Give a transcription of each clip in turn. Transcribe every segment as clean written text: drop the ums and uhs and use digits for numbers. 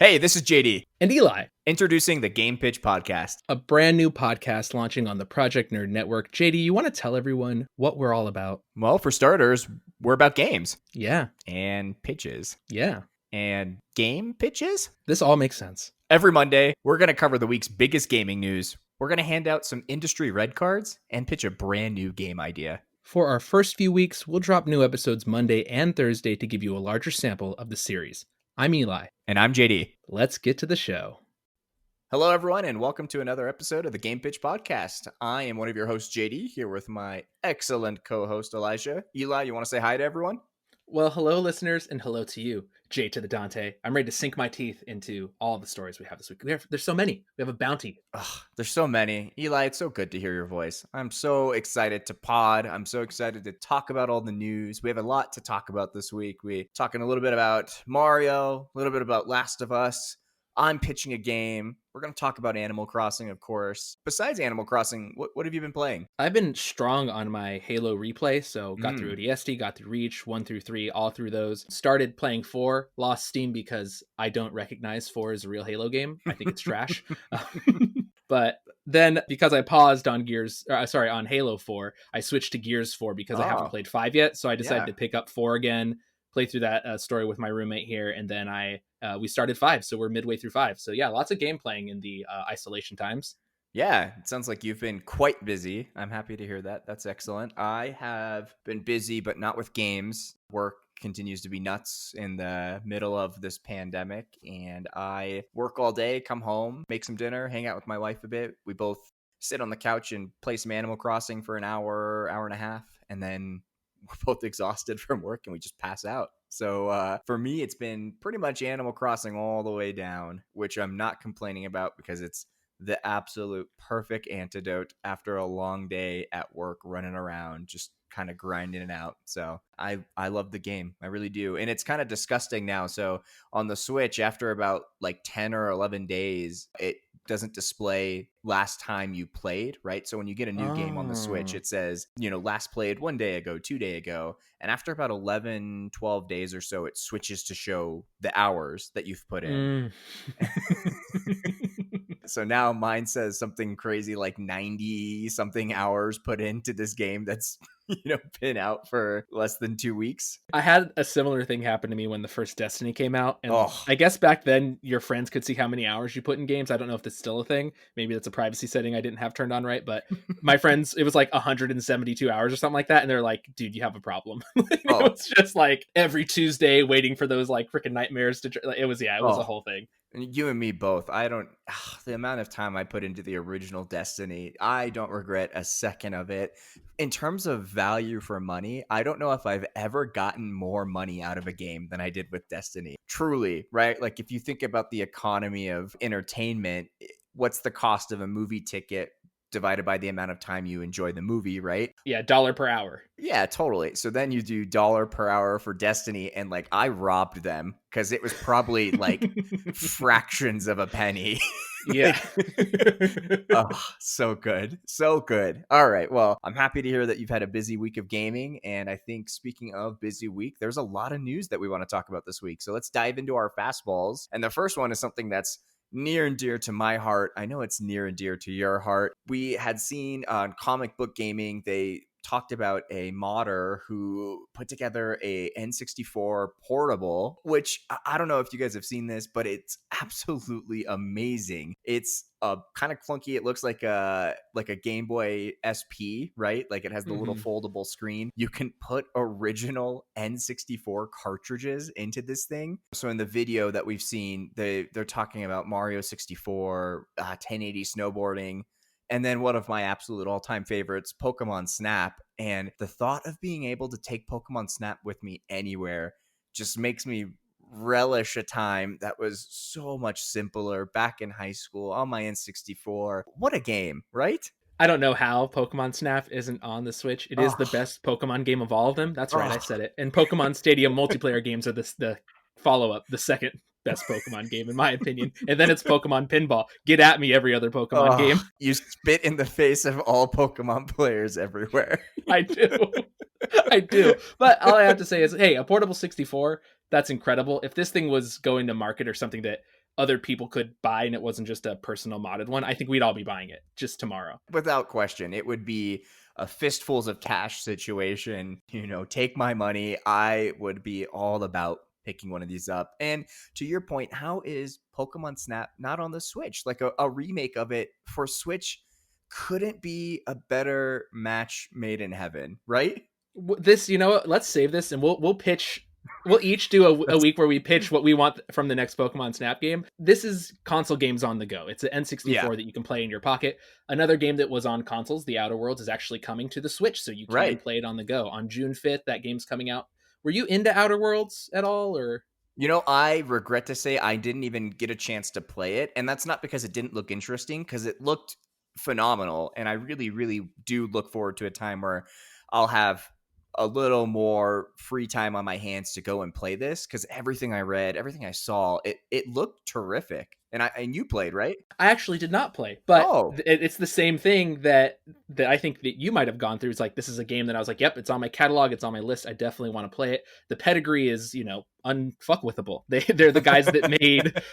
Hey, this is JD. And Eli. Introducing the GamePitch podcast. A brand new podcast launching on the Project Nerd Network. JD, you want to tell everyone what we're all about? Well, for starters, we're about games. Yeah. And pitches. Yeah. And game pitches? This all makes sense. Every Monday, we're going to cover the week's biggest gaming news. We're going to hand out some industry red cards and pitch a brand new game idea. For our first few weeks, we'll drop new episodes Monday and Thursday to give you a larger sample of the series. I'm Eli. And I'm JD. Let's get to the show. Hello, everyone, and welcome to another episode of the GamePitch podcast. I am one of your hosts, JD, here with my excellent co-host, Elijah. Eli, you want to say hi to everyone? Well, hello, listeners, and hello to you, J to the Dante. I'm ready to sink my teeth into all the stories we have this week. There's so many. We have a bounty. There's so many. Eli, it's so good to hear your voice. I'm so excited to pod. I'm so excited to talk about all the news. We have a lot to talk about this week. We're talking a little bit about Mario, a little bit about Last of Us. I'm pitching a game. We're going to talk about Animal Crossing, of course. Besides Animal Crossing, what have you been playing? I've been strong on my Halo replay, so got through ODST, got through Reach, 1 through 3, all through those. Started playing 4, lost steam because I don't recognize 4 as a real Halo game. I think it's trash. But then because I paused on on Halo 4, I switched to Gears 4 because I haven't played 5 yet, so I decided to pick up 4 again, play through that story with my roommate here, and then we started 5, so we're midway through 5. So yeah, lots of game playing in the isolation times. Yeah, it sounds like you've been quite busy. I'm happy to hear that. That's excellent. I have been busy, but not with games. Work continues to be nuts in the middle of this pandemic, and I work all day, come home, make some dinner, hang out with my wife a bit. We both sit on the couch and play some Animal Crossing for an hour and a half, and then we're both exhausted from work and we just pass out. So for me, it's been pretty much Animal Crossing all the way down, which I'm not complaining about because it's the absolute perfect antidote after a long day at work running around, just kind of grinding it out. So I love the game. I really do. And it's kind of disgusting now. So on the Switch, after about like 10 or 11 days, it doesn't display last time you played, right? So when you get a new game on the Switch, it says, last played 1 day ago, 2 days ago. And after about 11, 12 days or so, it switches to show the hours that you've put in. So now mine says something crazy like 90 something hours put into this game that's been out for less than 2 weeks. I had a similar thing happen to me when the first Destiny came out. And I guess back then your friends could see how many hours you put in games. I don't know if that's still a thing. Maybe that's a privacy setting I didn't have turned on right. But my friends, it was like 172 hours or something like that. And they're like, dude, you have a problem. It's just like every Tuesday waiting for those like freaking nightmares to... It was a whole thing. You and me both. The amount of time I put into the original Destiny, I don't regret a second of it. In terms of value for money, I don't know if I've ever gotten more money out of a game than I did with Destiny. Truly, right? Like if you think about the economy of entertainment, what's the cost of a movie ticket divided by the amount of time you enjoy the movie, right? Yeah, $1 per hour. Yeah, totally. So then you do $1 per hour for Destiny, and like I robbed them because it was probably like fractions of a penny. Yeah. So good. So good. All right. Well, I'm happy to hear that you've had a busy week of gaming. And I think speaking of busy week, there's a lot of news that we want to talk about this week. So let's dive into our fastballs. And the first one is something that's near and dear to my heart. I know it's near and dear to your heart. We had seen on Comic Book Gaming, they talked about a modder who put together a N64 portable, which I don't know if you guys have seen this, but it's absolutely amazing. It's kind of clunky. It looks like a Game Boy SP, right? Like it has the little foldable screen. You can put original N64 cartridges into this thing. So in the video that we've seen, they're talking about Mario 64, 1080 snowboarding, and then one of my absolute all-time favorites, Pokemon Snap. And the thought of being able to take Pokemon Snap with me anywhere just makes me relish a time that was so much simpler back in high school on my N64. What a game, right? I don't know how Pokemon Snap isn't on the Switch. It is the best Pokemon game of all of them. That's right, I said it. And Pokemon Stadium multiplayer games are the follow-up, the second best Pokemon game, in my opinion. And then it's Pokemon Pinball. Get at me, every other Pokemon game. You spit in the face of all Pokemon players everywhere. I do. But all I have to say is, hey, a portable 64, that's incredible. If this thing was going to market or something that other people could buy and it wasn't just a personal modded one, I think we'd all be buying it just tomorrow. Without question, it would be a fistfuls of cash situation. Take my money. I would be all about picking one of these up. And to your point, how is Pokemon Snap not on the Switch? Like a remake of it for Switch couldn't be a better match made in heaven, right? This, let's save this and we'll pitch. We'll each do a week where we pitch what we want from the next Pokemon Snap game. This is console games on the go. It's an N64 that you can play in your pocket. Another game that was on consoles, The Outer Worlds, is actually coming to the Switch, so you can play it on the go. On June 5th, that game's coming out. Were you into Outer Worlds at all, or? I regret to say I didn't even get a chance to play it, and that's not because it didn't look interesting, because it looked phenomenal, and I really, really do look forward to a time where I'll have a little more free time on my hands to go and play this, because everything I read, everything I saw, it looked terrific. And you played, right? I actually did not play, but it's the same thing that I think that you might have gone through. It's like, this is a game that I was like, yep, it's on my catalog, it's on my list, I definitely want to play it. The pedigree is, unfuckwithable. They're the guys that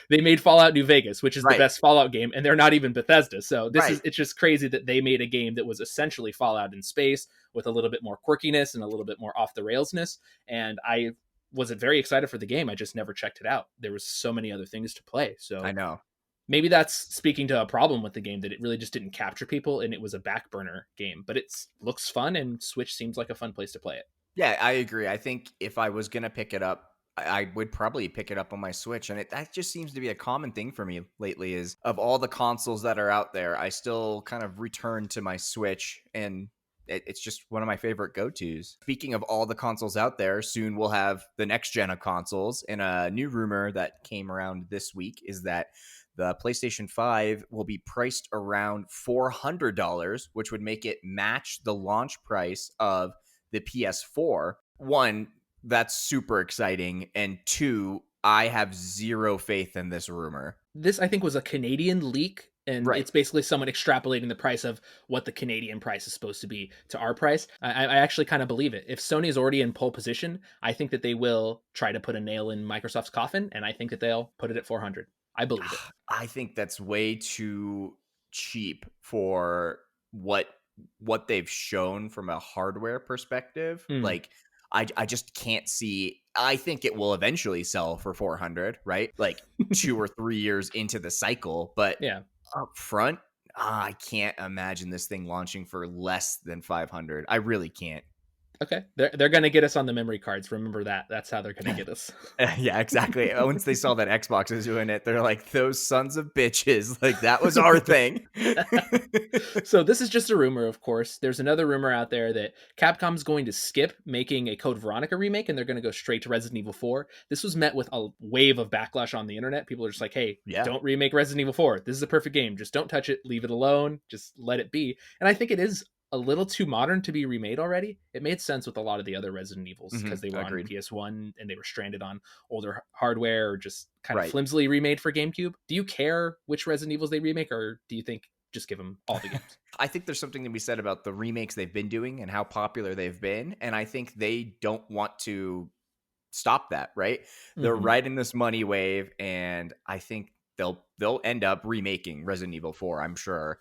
made Fallout New Vegas, which is the best Fallout game, and they're not even Bethesda. So it's just crazy that they made a game that was essentially Fallout in space with a little bit more quirkiness and a little bit more off the railsness. And I was very excited for the game. I just never checked it out. There was so many other things to play. So I know. Maybe that's speaking to a problem with the game, that it really just didn't capture people and it was a back burner game, but it looks fun and Switch seems like a fun place to play it. Yeah, I agree. I think if I was going to pick it up, I would probably pick it up on my Switch. And that just seems to be a common thing for me lately, is of all the consoles that are out there, I still kind of return to my Switch, and it's just one of my favorite go-tos. Speaking of all the consoles out there, soon we'll have the next gen of consoles. And a new rumor that came around this week is that the PlayStation 5 will be priced around $400, which would make it match the launch price of the PS4. One, that's super exciting. And two, I have zero faith in this rumor. This, I think, was a Canadian leak. And it's basically someone extrapolating the price of what the Canadian price is supposed to be to our price. I actually kind of believe it. If Sony is already in pole position, I think that they will try to put a nail in Microsoft's coffin, and I think that they'll put it at 400. I believe it. I think that's way too cheap for what they've shown from a hardware perspective. Like, I just can't see. I think it will eventually sell for 400, right? Like 2 or 3 years into the cycle. But up front, I can't imagine this thing launching for less than 500. I really can't. Okay, they're going to get us on the memory cards. Remember that. That's how they're going to get us. Yeah, exactly. Once they saw that Xbox is doing it, they're like, those sons of bitches. Like, that was our thing. So this is just a rumor, of course. There's another rumor out there that Capcom's going to skip making a Code Veronica remake, and they're going to go straight to Resident Evil 4. This was met with a wave of backlash on the internet. People are just like, hey, don't remake Resident Evil 4. This is a perfect game. Just don't touch it. Leave it alone. Just let it be. And I think it is a little too modern to be remade already. It made sense with a lot of the other Resident Evils because they were on PS1 and they were stranded on older hardware, or just kind of flimsily remade for GameCube. Do you care which Resident Evils they remake, or do you think just give them all the games? I think there's something to be said about the remakes they've been doing and how popular they've been. And I think they don't want to stop that, right? They're riding this money wave, and I think they'll end up remaking Resident Evil 4, I'm sure.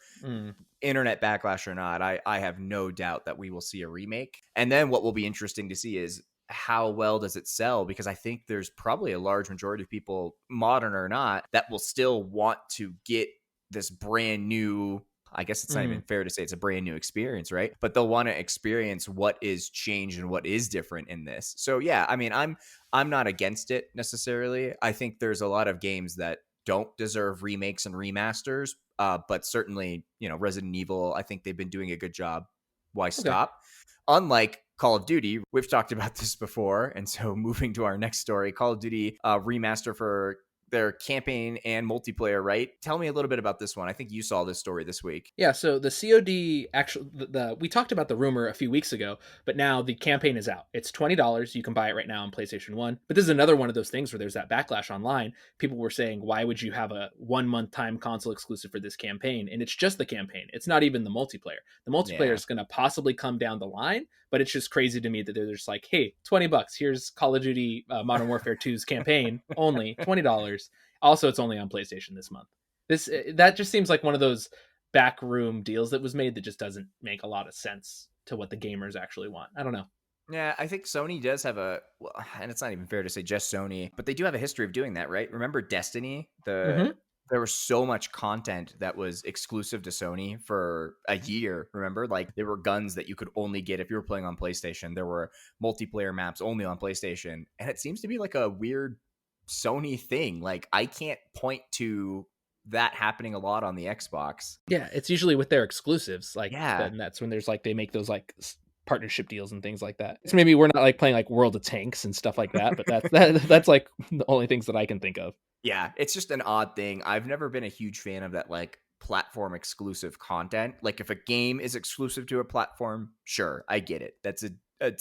Internet backlash or not, I have no doubt that we will see a remake. And then what will be interesting to see is how well does it sell? Because I think there's probably a large majority of people, modern or not, that will still want to get this brand new, I guess it's not even fair to say it's a brand new experience, right? But they'll want to experience what is changed and what is different in this. So yeah, I mean, I'm not against it necessarily. I think there's a lot of games that don't deserve remakes and remasters, but certainly, Resident Evil, I think they've been doing a good job. Why stop? Unlike Call of Duty, we've talked about this before, and so moving to our next story, Call of Duty remaster for their campaign and multiplayer, right? Tell me a little bit about this one. I think you saw this story this week. Yeah, so the COD, actually, we talked about the rumor a few weeks ago, but now the campaign is out. It's $20. You can buy it right now on PlayStation 1. But this is another one of those things where there's that backlash online. People were saying, why would you have a 1 month time console exclusive for this campaign? And it's just the campaign. It's not even the multiplayer. The multiplayer is going to possibly come down the line, but it's just crazy to me that they're just like, hey, $20. Here's Call of Duty Modern Warfare 2's campaign, only $20. Also, it's only on PlayStation this month. That just seems like one of those backroom deals that was made that just doesn't make a lot of sense to what the gamers actually want. I don't know. Yeah, I think Sony does have well, and it's not even fair to say just Sony, but they do have a history of doing that, right? Remember Destiny? Mm-hmm. There was so much content that was exclusive to Sony for a year. Remember, like there were guns that you could only get if you were playing on PlayStation. There were multiplayer maps only on PlayStation, and it seems to be like a weird Sony thing. Like I can't point to that happening a lot on the Xbox. Yeah, it's usually with their exclusives. Like Yeah. then that's when there's like they make those like partnership deals and things like that. So maybe we're not like playing like World of Tanks and stuff like that, but that's like the only things that I can think of. Yeah, it's just an odd thing. I've never been a huge fan of that like platform exclusive content. Like if a game is exclusive to a platform, sure, I get it. It's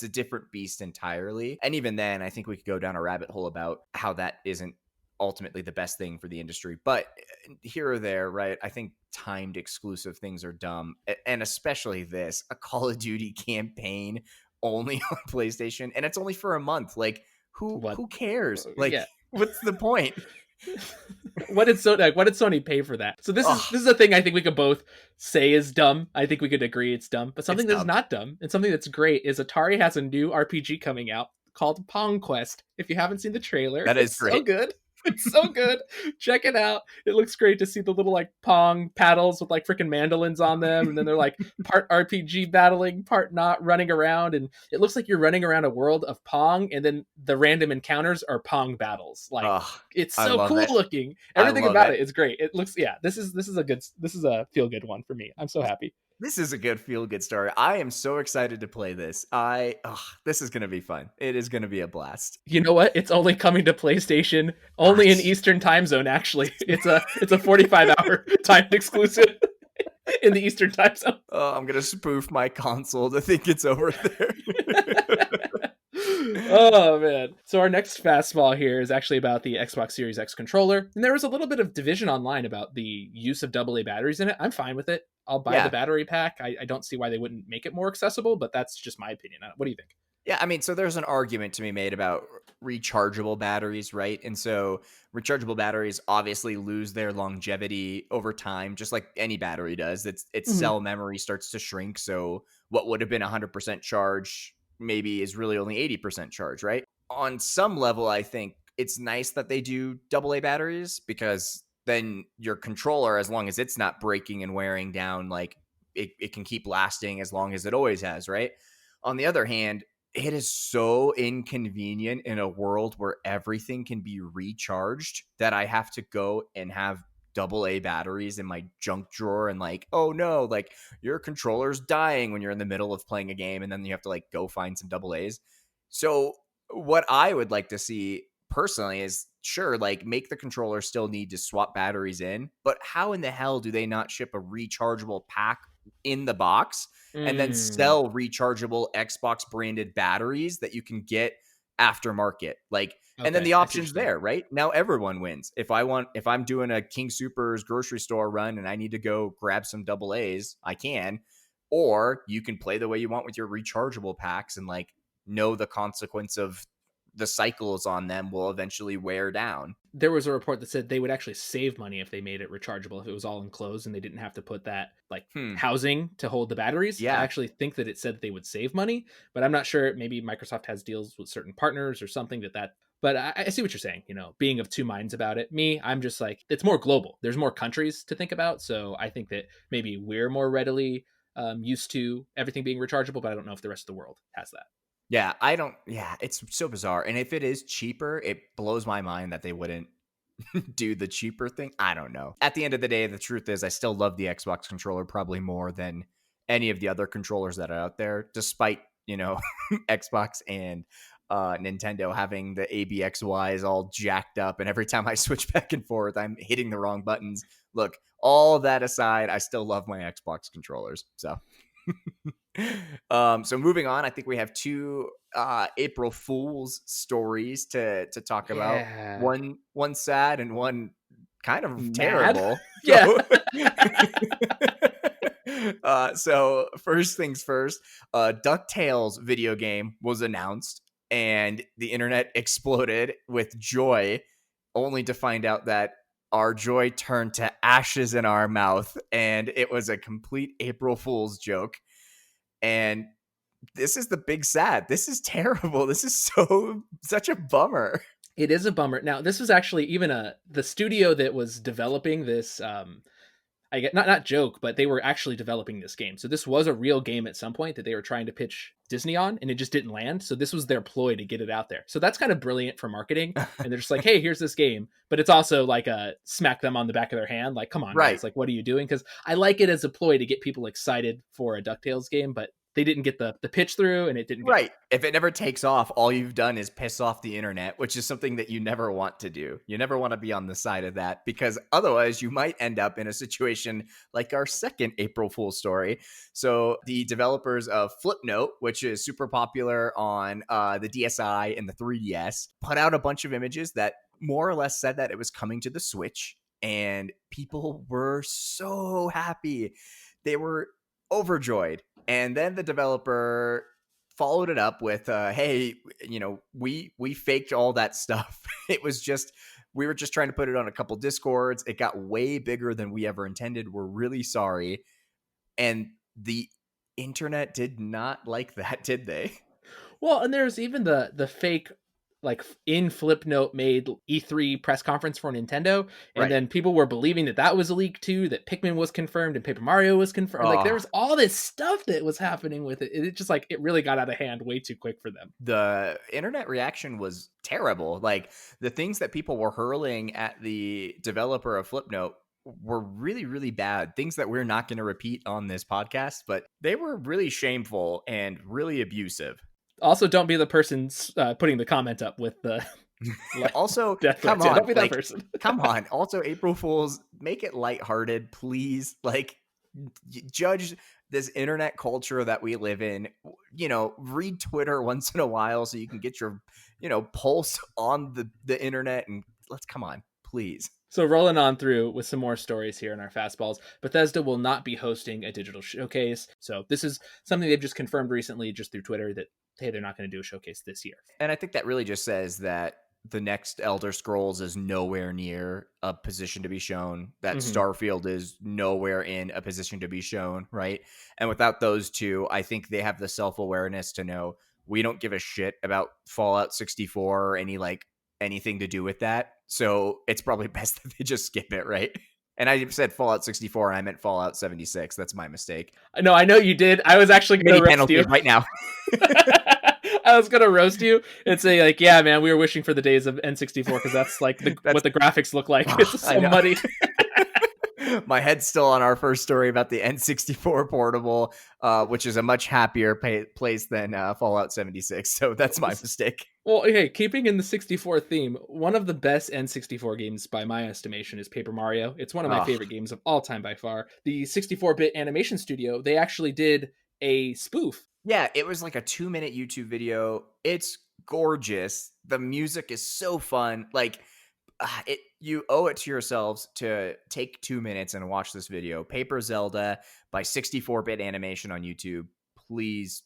a different beast entirely. And even then, I think we could go down a rabbit hole about how that isn't ultimately the best thing for the industry. But here or there, right? I think timed exclusive things are dumb. And especially this, a Call of Duty campaign only on PlayStation, and it's only for a month. Like who cares? Like Yeah. what's the point? What did Sony pay for that? So this is a thing I think we could both say is dumb. I think we could agree it's dumb. But something that's not dumb and something that's great is Atari has a new RPG coming out called Pong Quest. If you haven't seen the trailer, That is great. So good. It's so good. Check it out. It looks great to see the little like Pong paddles with like freaking mandolins on them, and then they're like part RPG battling, part not, running around, and it looks like you're running around a world of Pong, and then the random encounters are Pong battles. Like it's so cool looking. Everything about it is great. It looks this is a feel good one for me. I'm so happy. This is a good feel-good story. I am so excited to play this. This is going to be fun. It is going to be a blast. You know what? It's only coming to PlayStation, only in Eastern time zone, actually. It's a 45-hour timed exclusive in the Eastern time zone. Oh, I'm going to spoof my console to think it's over there. Oh, man. So our next fastball here is actually about the Xbox Series X controller. And there was a little bit of division online about the use of AA batteries in it. I'm fine with it. I'll buy the battery pack. I don't see why they wouldn't make it more accessible, but that's just my opinion. What do you think? Yeah, I mean, so there's an argument to be made about rechargeable batteries, right? And so rechargeable batteries obviously lose their longevity over time, just like any battery does. Its cell memory starts to shrink. So what would have been 100% charge maybe is really only 80% charge, right? On some level, I think it's nice that they do AA batteries, because then your controller, as long as it's not breaking and wearing down, like it can keep lasting as long as it always has, right? On the other hand, it is so inconvenient in a world where everything can be recharged that I have to go and have AA batteries in my junk drawer, and like, oh no, like your controller's dying when you're in the middle of playing a game, and then you have to like go find some AA's. So what I would like to see personally is, sure, like make the controller still need to swap batteries in, but how in the hell do they not ship a rechargeable pack in the box and then sell rechargeable Xbox branded batteries that you can get aftermarket? Like, and then the option's there, right? Now everyone wins. If I'm doing a King Soopers grocery store run and I need to go grab some AA's, I can. Or you can play the way you want with your rechargeable packs and like know the consequence of the cycles on them will eventually wear down. There was a report that said they would actually save money if they made it rechargeable, if it was all enclosed and they didn't have to put that like housing to hold the batteries. Yeah. I actually think that it said that they would save money, but I'm not sure. Maybe Microsoft has deals with certain partners or something but I see what you're saying, being of two minds about it. I'm just like, it's more global. There's more countries to think about. So I think that maybe we're more readily used to everything being rechargeable, but I don't know if the rest of the world has that. Yeah, it's so bizarre. And if it is cheaper, it blows my mind that they wouldn't do the cheaper thing. I don't know. At the end of the day, the truth is I still love the Xbox controller probably more than any of the other controllers that are out there, despite, Xbox and Nintendo having the ABXYs all jacked up. And every time I switch back and forth, I'm hitting the wrong buttons. Look, all that aside, I still love my Xbox controllers. So... So moving on, I think we have two April Fool's stories to talk about. One sad and one kind of terrible. Yeah. So first things first, DuckTales video game was announced and the internet exploded with joy only to find out that our joy turned to ashes in our mouth, and it was a complete April Fool's joke. And this is the big sad. This is terrible. This is such a bummer. It is a bummer. Now, this was actually even the studio that was developing this. I get not joke, but they were actually developing this game. So this was a real game at some point that they were trying to pitch Disney on, and it just didn't land. So this was their ploy to get it out there. So that's kind of brilliant for marketing. And they're just like, hey, here's this game. But it's also like a smack them on the back of their hand. Like, come on, Right. guys. Like, what are you doing? Because I like it as a ploy to get people excited for a DuckTales game, but they didn't get the pitch through, and it didn't get right. If it never takes off, all you've done is piss off the internet, which is something that you never want to do. You never want to be on the side of that, because otherwise you might end up in a situation like our second April Fool's story. So the developers of Flipnote, which is super popular on the DSi and the 3DS, put out a bunch of images that more or less said that it was coming to the Switch, and people were so happy. They were overjoyed. And then the developer followed it up with, hey, we faked all that stuff. It was just, we were just trying to put it on a couple Discords. It got way bigger than we ever intended. We're really sorry. And the internet did not like that, did they? Well, and there's even the fake, like, in Flipnote made E3 press conference for Nintendo, and Right. then people were believing that was a leak too, that Pikmin was confirmed and Paper Mario was confirmed. Like, there was all this stuff that was happening with it. It just, like, it really got out of hand way too quick for them. The internet reaction was terrible. Like, the things that people were hurling at the developer of Flipnote were really, really bad. Things that we're not going to repeat on this podcast, but they were really shameful and really abusive. Also, don't be the person putting the comment up with the also, death come threats. on, Don't be that like, person. come on. Also, April Fools, make it lighthearted, please. Like, judge this internet culture that we live in. Read Twitter once in a while so you can get your, pulse on the internet. And come on, please. So rolling on through with some more stories here in our fastballs, Bethesda will not be hosting a digital showcase. So this is something they've just confirmed recently just through Twitter that, hey, they're not going to do a showcase this year. And I think that really just says that the next Elder Scrolls is nowhere near a position to be shown, that Starfield is nowhere in a position to be shown, right? And without those two, I think they have the self-awareness to know we don't give a shit about Fallout 64 or anything to do with that. So it's probably best that they just skip it, right? And I said Fallout 64, and I meant Fallout 76. That's my mistake. No, I know you did. I was actually going to roast you right now. I was going to roast you and say, like, yeah, man, we were wishing for the days of N64 because that's like what the graphics look like. It's so muddy. My head's still on our first story about the N64 portable, which is a much happier place than Fallout 76. So that's my mistake. Well, okay, keeping in the 64 theme, one of the best N64 games by my estimation is Paper Mario. It's one of my favorite games of all time by far. The 64-bit animation studio, they actually did a spoof. Yeah, it was like a 2-minute YouTube video. It's gorgeous. The music is so fun. Like, you owe it to yourselves to take 2 minutes and watch this video. Paper Zelda by 64-bit animation on YouTube. Please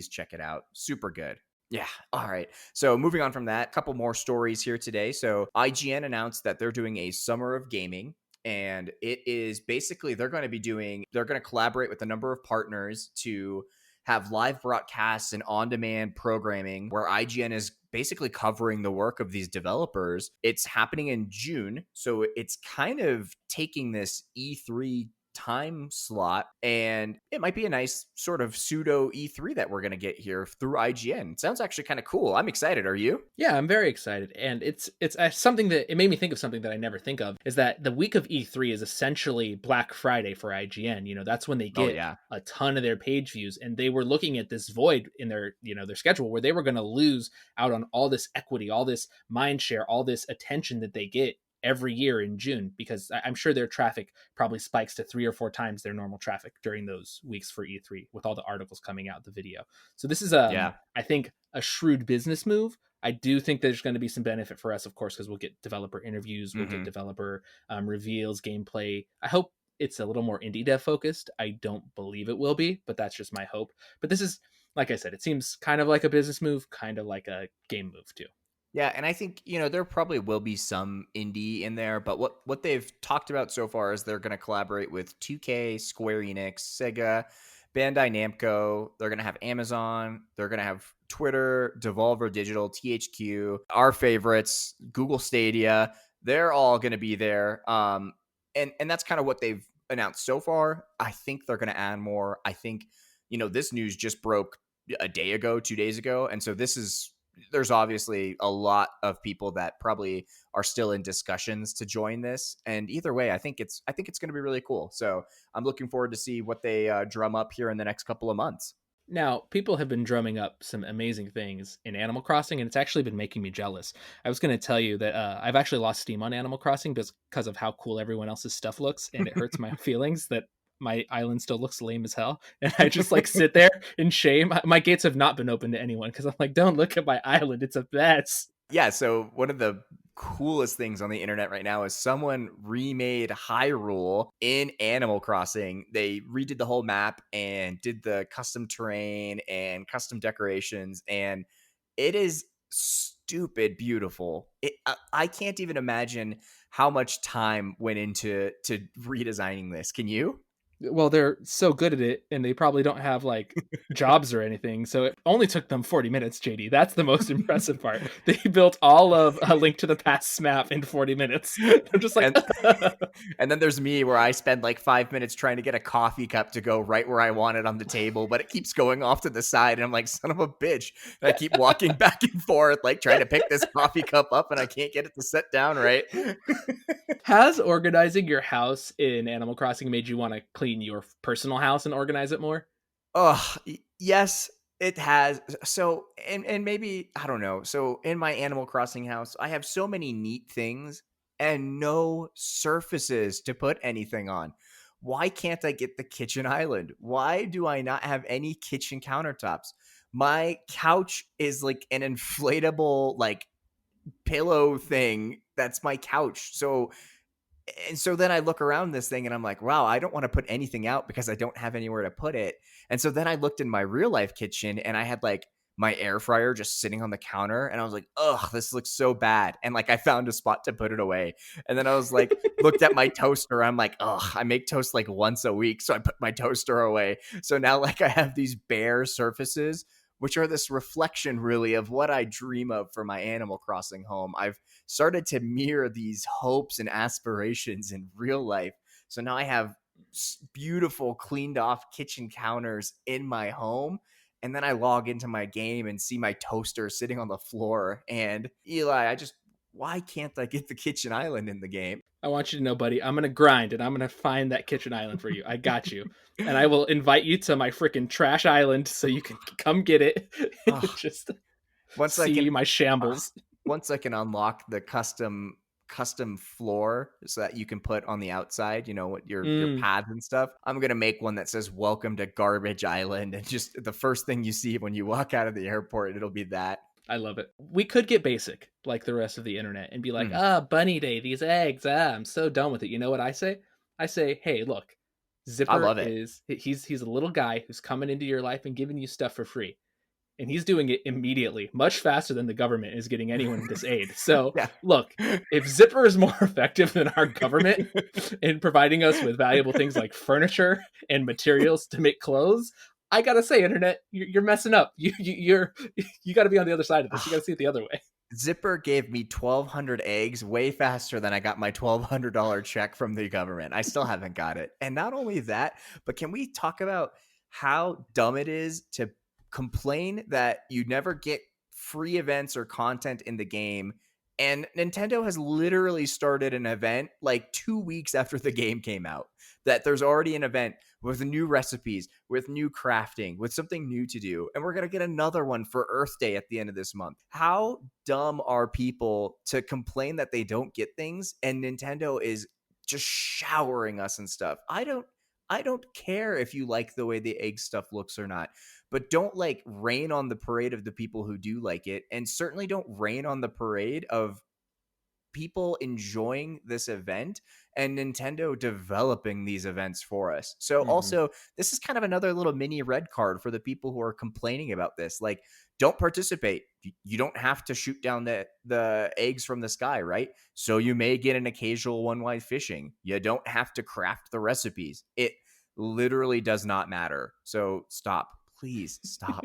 check it out. Super good. Yeah. All right. So moving on from that, a couple more stories here today. So IGN announced that they're doing a Summer of Gaming. And it is basically they're going to collaborate with a number of partners to have live broadcasts and on-demand programming where IGN is basically covering the work of these developers. It's happening in June, so it's kind of taking this E3 time slot, and it might be a nice sort of pseudo E3 that we're going to get here through IGN. It sounds actually kind of cool. I'm excited. Are you? Yeah, I'm very excited. And it's something that it made me think of something that I never think of is that the week of E3 is essentially Black Friday for IGN. That's when they get a ton of their page views, and they were looking at this void in their, their schedule where they were going to lose out on all this equity, all this mind share, all this attention that they get every year in June, because I'm sure their traffic probably spikes to 3 or 4 times their normal traffic during those weeks for E3 with all the articles coming out, the video. So this is I think a shrewd business move. I do think there's going to be some benefit for us, of course, because we'll get developer interviews, we'll get developer reveals, gameplay. I hope it's a little more indie dev focused. I don't believe it will be, but that's just my hope. But this is, like I said, it seems kind of like a business move, kind of like a game move too. Yeah, and I think, there probably will be some indie in there, but what they've talked about so far is they're going to collaborate with 2K, Square Enix, Sega, Bandai Namco. They're going to have Amazon. They're going to have Twitter, Devolver Digital, THQ, our favorites, Google Stadia. They're all going to be there. And that's kind of what they've announced so far. I think they're going to add more. I think, this news just broke a day ago, 2 days ago, and so there's obviously a lot of people that probably are still in discussions to join this. And either way, I think it's going to be really cool. So I'm looking forward to see what they drum up here in the next couple of months. Now, people have been drumming up some amazing things in Animal Crossing, and it's actually been making me jealous. I was going to tell you that I've actually lost steam on Animal Crossing because of how cool everyone else's stuff looks, and it hurts my feelings that my island still looks lame as hell. And I just like sit there in shame. My gates have not been open to anyone because I'm like, don't look at my island. It's a mess. Yeah, so one of the coolest things on the internet right now is someone remade Hyrule in Animal Crossing. They redid the whole map and did the custom terrain and custom decorations, and it is stupid beautiful. I can't even imagine how much time went into redesigning this. Can you? Well, they're so good at it, and they probably don't have like jobs or anything. So it only took them 40 minutes, JD. That's the most impressive part. They built all of A Link to the Past map in 40 minutes. I'm just like, And and then there's me where I spend like 5 minutes trying to get a coffee cup to go right where I want it on the table, but it keeps going off to the side. And I'm like, son of a bitch. And I keep walking back and forth, like trying to pick this coffee cup up, and I can't get it to set down right. has organizing your house in Animal Crossing made you want to clean your personal house and organize it more? Oh, yes, it has. So, and maybe, I don't know. So, in my Animal Crossing house, I have so many neat things and no surfaces to put anything on. Why can't I get the kitchen island? Why do I not have any kitchen countertops? My couch is like an inflatable, like, pillow thing. That's my couch. So then I look around this thing and I'm like, wow, I don't want to put anything out because I don't have anywhere to put it. And so then I looked in my real life kitchen and I had like my air fryer just sitting on the counter, and I was like, ugh, this looks so bad. And like I found a spot to put it away. And then I was like, looked at my toaster. I'm like, ugh, I make toast like once a week. So I put my toaster away. So now like I have these bare surfaces, which are this reflection really of what I dream of for my Animal Crossing home. I've started to mirror these hopes and aspirations in real life. So now I have beautiful, cleaned off kitchen counters in my home. And then I log into my game and see my toaster sitting on the floor. And Eli, why can't I get the kitchen island in the game? I want you to know, buddy, I'm going to grind and I'm going to find that kitchen island for you. I got you. And I will invite you to my freaking trash island so you can come get it. Oh, Just once I see can, my shambles. once I can unlock the custom floor so that you can put on the outside, what your Mm, pads and stuff. I'm gonna make one that says "Welcome to Garbage Island," and just the first thing you see when you walk out of the airport, it'll be that. I love it. We could get basic like the rest of the internet and be like, Mm, bunny day, these eggs. I'm so done with it. You know what I say? I say, hey, look, I Zipper love it. he's a little guy who's coming into your life and giving you stuff for free. And he's doing it immediately, much faster than the government is getting anyone this aid. So, Yeah. look, if Zipper is more effective than our government in providing us with valuable things like furniture and materials to make clothes, I gotta say, internet, you're messing up. You got to be on the other side of this. You got to see it the other way. Zipper gave me 1,200 eggs way faster than I got my $1,200 check from the government. I still haven't got it. And not only that, but can we talk about how dumb it is to complain that you never get free events or content in the game? And Nintendo has literally started an event like 2 weeks after the game came out, that there's already an event with new recipes, with new crafting, with something new to do. And we're going to get another one for Earth Day at the end of this month. How dumb are people to complain that they don't get things and Nintendo is just showering us and stuff? I don't care if you like the way the egg stuff looks or not, but don't like rain on the parade of the people who do like it, and certainly don't rain on the parade of people enjoying this event and Nintendo developing these events for us. So Mhm. also, this is kind of another little mini red card for the people who are complaining about this. Like, don't participate. You don't have to shoot down the eggs from the sky, right? So you may get an occasional one-wide fishing. You don't have to craft the recipes. It literally does not matter. So stop. Please stop.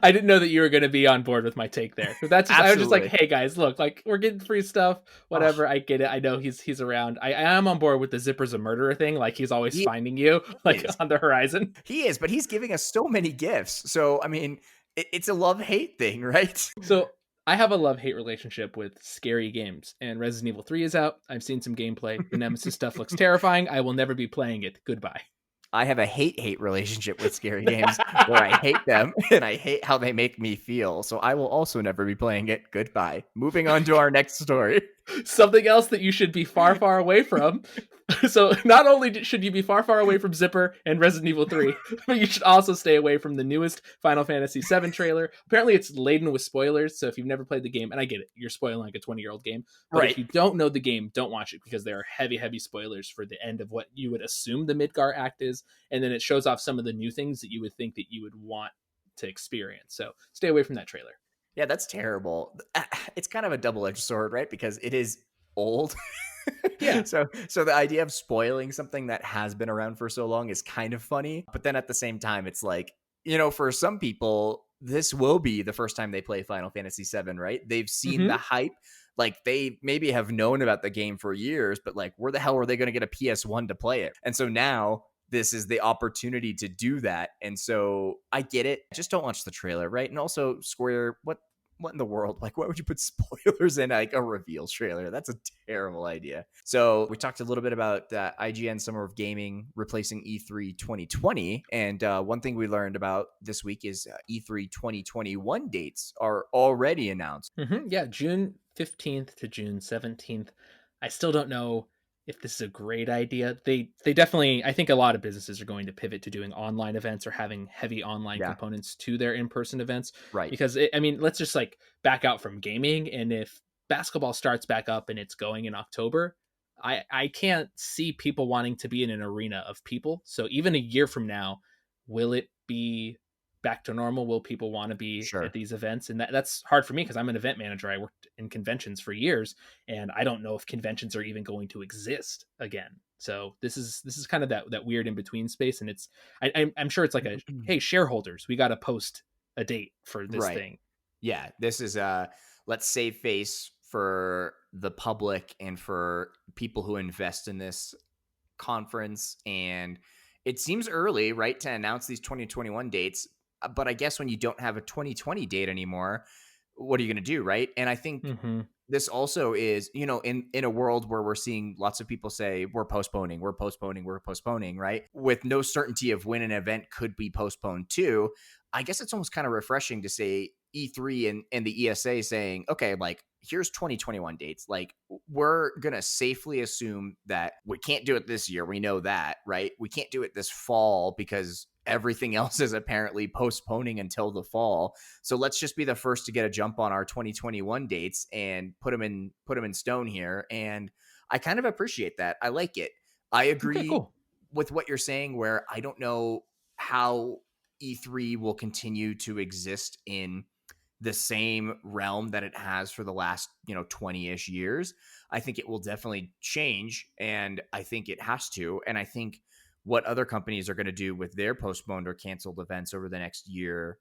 I didn't know that you were going to be on board with my take there. That's just I was just like, Absolutely. hey guys, look, like we're getting free stuff, Oh, whatever. I get it. I know he's around. I am on board with the zipper's a murderer thing. Like he's always he finding you like is. on the horizon. He is, but he's giving us so many gifts. So, I mean, it's a love-hate thing, right? So I have a love-hate relationship with scary games, and Resident Evil 3 is out. I've seen some gameplay. The Nemesis stuff looks terrifying. I will never be playing it. Goodbye. I have a hate-hate relationship with scary games where I hate them and I hate how they make me feel. So I will also never be playing it. Goodbye. Moving on to our next story. Something else that you should be far, far away from. So not only should you be far, far away from Zipper and Resident Evil 3, but you should also stay away from the newest Final Fantasy VII trailer. Apparently it's laden with spoilers, so if you've never played the game, and I get it, you're spoiling like a 20-year-old game, but Right. if you don't know the game, don't watch it because there are heavy, heavy spoilers for the end of what you would assume the Midgar act is, and then it shows off some of the new things that you would think that you would want to experience. So stay away from that trailer. Yeah, that's terrible. It's kind of a double-edged sword, right? Because it is old. Yeah. So the idea of spoiling something that has been around for so long is kind of funny, but then at the same time it's like, for some people this will be the first time they play Final Fantasy VII, right? They've seen the Mm-hmm. hype, like they maybe have known about the game for years, but like where the hell are they going to get a PS1 to play it? And so now this is the opportunity to do that. And so I get it. Just don't watch the trailer, right? And also Square, what in the world? Like, why would you put spoilers in like a reveal trailer? That's a terrible idea. So we talked a little bit about IGN Summer of Gaming replacing E3 2020. And one thing we learned about this week is E3 2021 dates are already announced. Mm-hmm. Yeah, June 15th to June 17th. I still don't know if this is a great idea. They definitely, I think a lot of businesses are going to pivot to doing online events or having heavy online Yeah, components to their in-person events right. because I mean, let's just like back out from gaming, and if basketball starts back up and it's going in October, I can't see people wanting to be in an arena of people. So even a year from now, will it be back to normal? Will people want to be at Sure. these events? And that's hard for me because I'm an event manager. I worked in conventions for years, and I don't know if conventions are even going to exist again. So this is kind of that weird in between space, and it's I'm sure it's like a hey shareholders, we got to post a date for this Right. thing. Yeah, this is let's save face for the public and for people who invest in this conference. And it seems early, right, to announce these 2021 dates, but I guess when you don't have a 2020 date anymore, what are you going to do, right? And I think Mm-hmm. this also is, in a world where we're seeing lots of people say we're postponing, right? With no certainty of when an event could be postponed to, I guess it's almost kind of refreshing to say E3 and the ESA saying, okay, like here's 2021 dates. Like we're going to safely assume that we can't do it this year. We know that, right? We can't do it this fall because everything else is apparently postponing until the fall. So let's just be the first to get a jump on our 2021 dates and put them in stone here. And I kind of appreciate that. I like it. I Okay, agree cool. with what you're saying, where I don't know how E3 will continue to exist in the same realm that it has for the last 20-ish years. I think it will definitely change, and I think it has to. And I think what other companies are going to do with their postponed or canceled events over the next year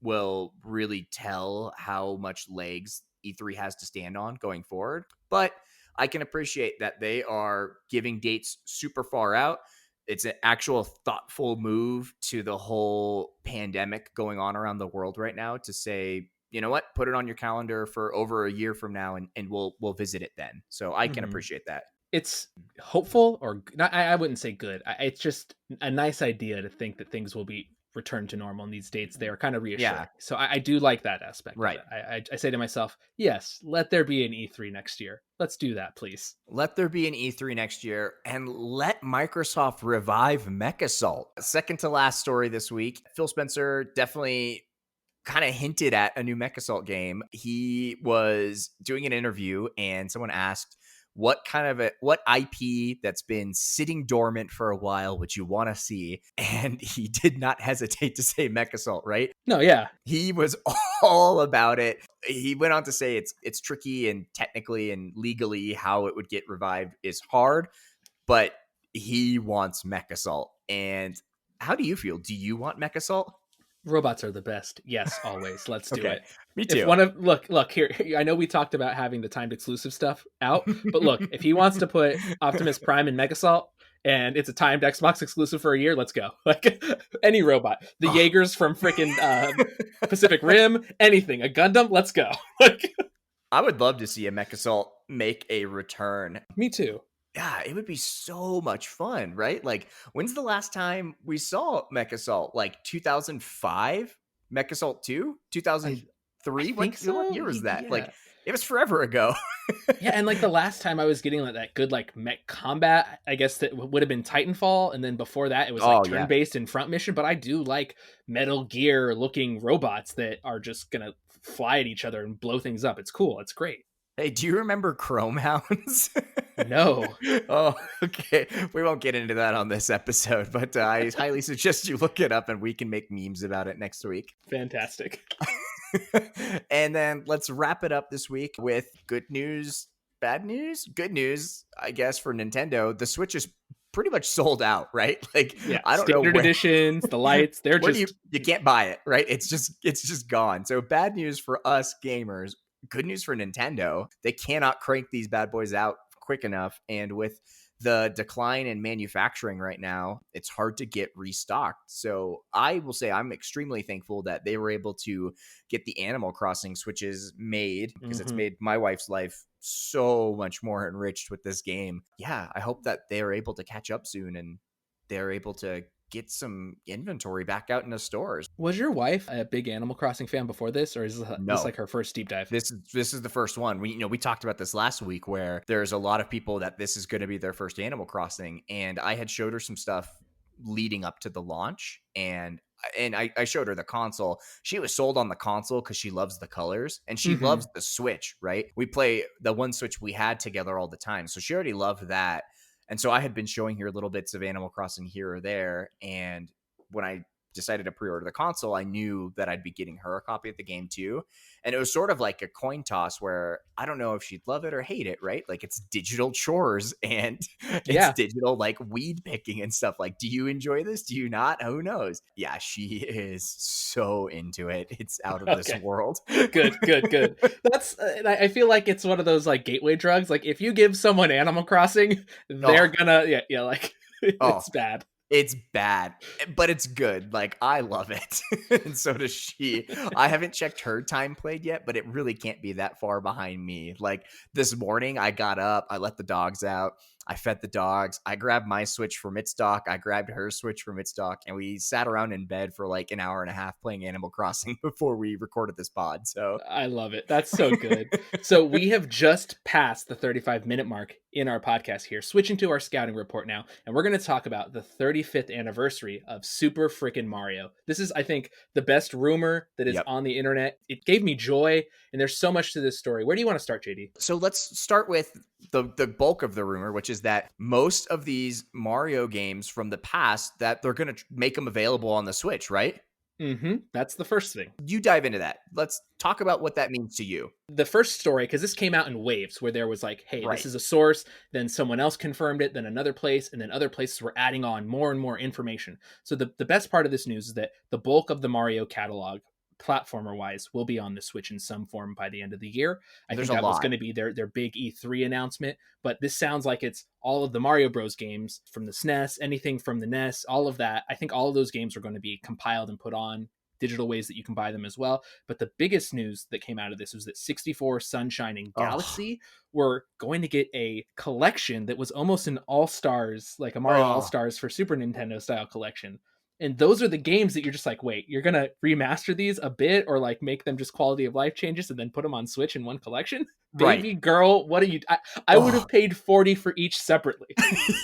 will really tell how much legs E3 has to stand on going forward. But I can appreciate that they are giving dates super far out. It's an actual thoughtful move to the whole pandemic going on around the world right now to say, you know what, put it on your calendar for over a year from now, and we'll visit it then. So I can Mm-hmm. appreciate that. It's hopeful, or not, I wouldn't say good. It's just a nice idea to think that things will be returned to normal in these dates. They are kind of Yeah, reassuring. So I do like that aspect of right. it. I say to myself, yes, let there be an E3 next year. Let's do that, please. Let there be an E3 next year, and let Microsoft revive MechAssault. Second to last story this week. Phil Spencer definitely kind of hinted at a new MechAssault game. He was doing an interview and someone asked, what IP that's been sitting dormant for a while would you want to see? And he did not hesitate to say MechAssault, right? No, yeah. He was all about it. He went on to say it's tricky and technically and legally how it would get revived is hard, but he wants MechAssault. And how do you feel? Do you want MechAssault? Robots are the best. Yes, always. Let's do it. Me too. If one of look here, I know we talked about having the timed exclusive stuff out, but look, if he wants to put Optimus Prime in MechAssault and it's a timed Xbox exclusive for a year, let's go. Like any robot, the Jaegers from freaking Pacific Rim, anything, a Gundam, let's go. Like, I would love to see a MechAssault make a return. Me too. Yeah, it would be so much fun, right? Like, when's the last time we saw MechAssault? Like 2005? MechAssault 2? 2003? What year was that? Yeah. Like, it was forever ago. Yeah, and like the last time I was getting like that good like mech combat, I guess that would have been Titanfall, and then before that it was like turn-based and front mission. But I do like Metal Gear looking robots that are just gonna fly at each other and blow things up. It's cool. It's great. Hey, do you remember Chromehounds? No. Oh, okay. We won't get into that on this episode, but I highly suggest you look it up and we can make memes about it next week. Fantastic. And then let's wrap it up this week with good news, bad news. Good news, I guess, for Nintendo. The Switch is pretty much sold out, right? Like, yeah, I don't know standard editions, the lights, they're just you can't buy it, right? It's just gone. So bad news for us gamers. Good news for Nintendo. They cannot crank these bad boys out quick enough. And with the decline in manufacturing right now, it's hard to get restocked. So I will say I'm extremely thankful that they were able to get the Animal Crossing Switches made, because it's made my wife's life so much more enriched with this game. Yeah, I hope that they're able to catch up soon and they're able to get some inventory back out in the stores. Was your wife a big Animal Crossing fan before this, or is this like her first deep dive? This is the first one. We talked about this last week, where there's a lot of people that this is going to be their first Animal Crossing, and I had showed her some stuff leading up to the launch, and I showed her the console. She was sold on the console because she loves the colors and she loves the Switch, right? We play the one Switch we had together all the time, so she already loved that. And so I had been showing her little bits of Animal Crossing here or there. And when I decided to pre-order the console, I knew that I'd be getting her a copy of the game too. And it was sort of like a coin toss where I don't know if she'd love it or hate it, right? Like, it's digital chores and it's digital like weed picking and stuff. Like, do you enjoy this? Do you not? Who knows? Yeah, she is so into it. It's out of this world. Good. That's I feel like it's one of those like gateway drugs. Like, if you give someone Animal Crossing, they're gonna like it's bad. It's bad, but it's good. Like, I love it. And so does she. I haven't checked her time played yet, but it really can't be that far behind me. Like, this morning I got up, I let the dogs out, I fed the dogs, I grabbed my Switch from its dock, I grabbed her Switch from its dock, and we sat around in bed for like an hour and a half playing Animal Crossing before we recorded this pod. So I love it. That's so good. So we have just passed the 35-minute mark in our podcast here, switching to our scouting report now, and we're going to talk about the 35th anniversary of Super Frickin' Mario. This is, I think, the best rumor that is on the internet. It gave me joy, and there's so much to this story. Where do you want to start, JD? So let's start with the bulk of the rumor, which is that most of these Mario games from the past, that they're going to make them available on the Switch, right? That's the first thing. You dive into that. Let's talk about what that means to you. The first story, because this came out in waves, where there was like, hey, this is a source, then someone else confirmed it, then another place, and then other places were adding on more and more information. So the best part of this news is that the bulk of the Mario catalog, platformer-wise, will be on the Switch in some form by the end of the year. I think that was going to be their big E3 announcement, but this sounds like it's all of the Mario Bros. Games from the SNES, anything from the NES, all of that. I think all of those games are going to be compiled and put on digital ways that you can buy them as well. But the biggest news that came out of this was that 64, Sunshine, and Galaxy were going to get a collection that was almost an All-Stars, like a Mario All-Stars for Super Nintendo style collection. And those are the games that you're just like, wait, you're going to remaster these a bit or like make them just quality of life changes and then put them on Switch in one collection? Right. Baby girl, what are you? I would Oh, have paid 40 for each separately.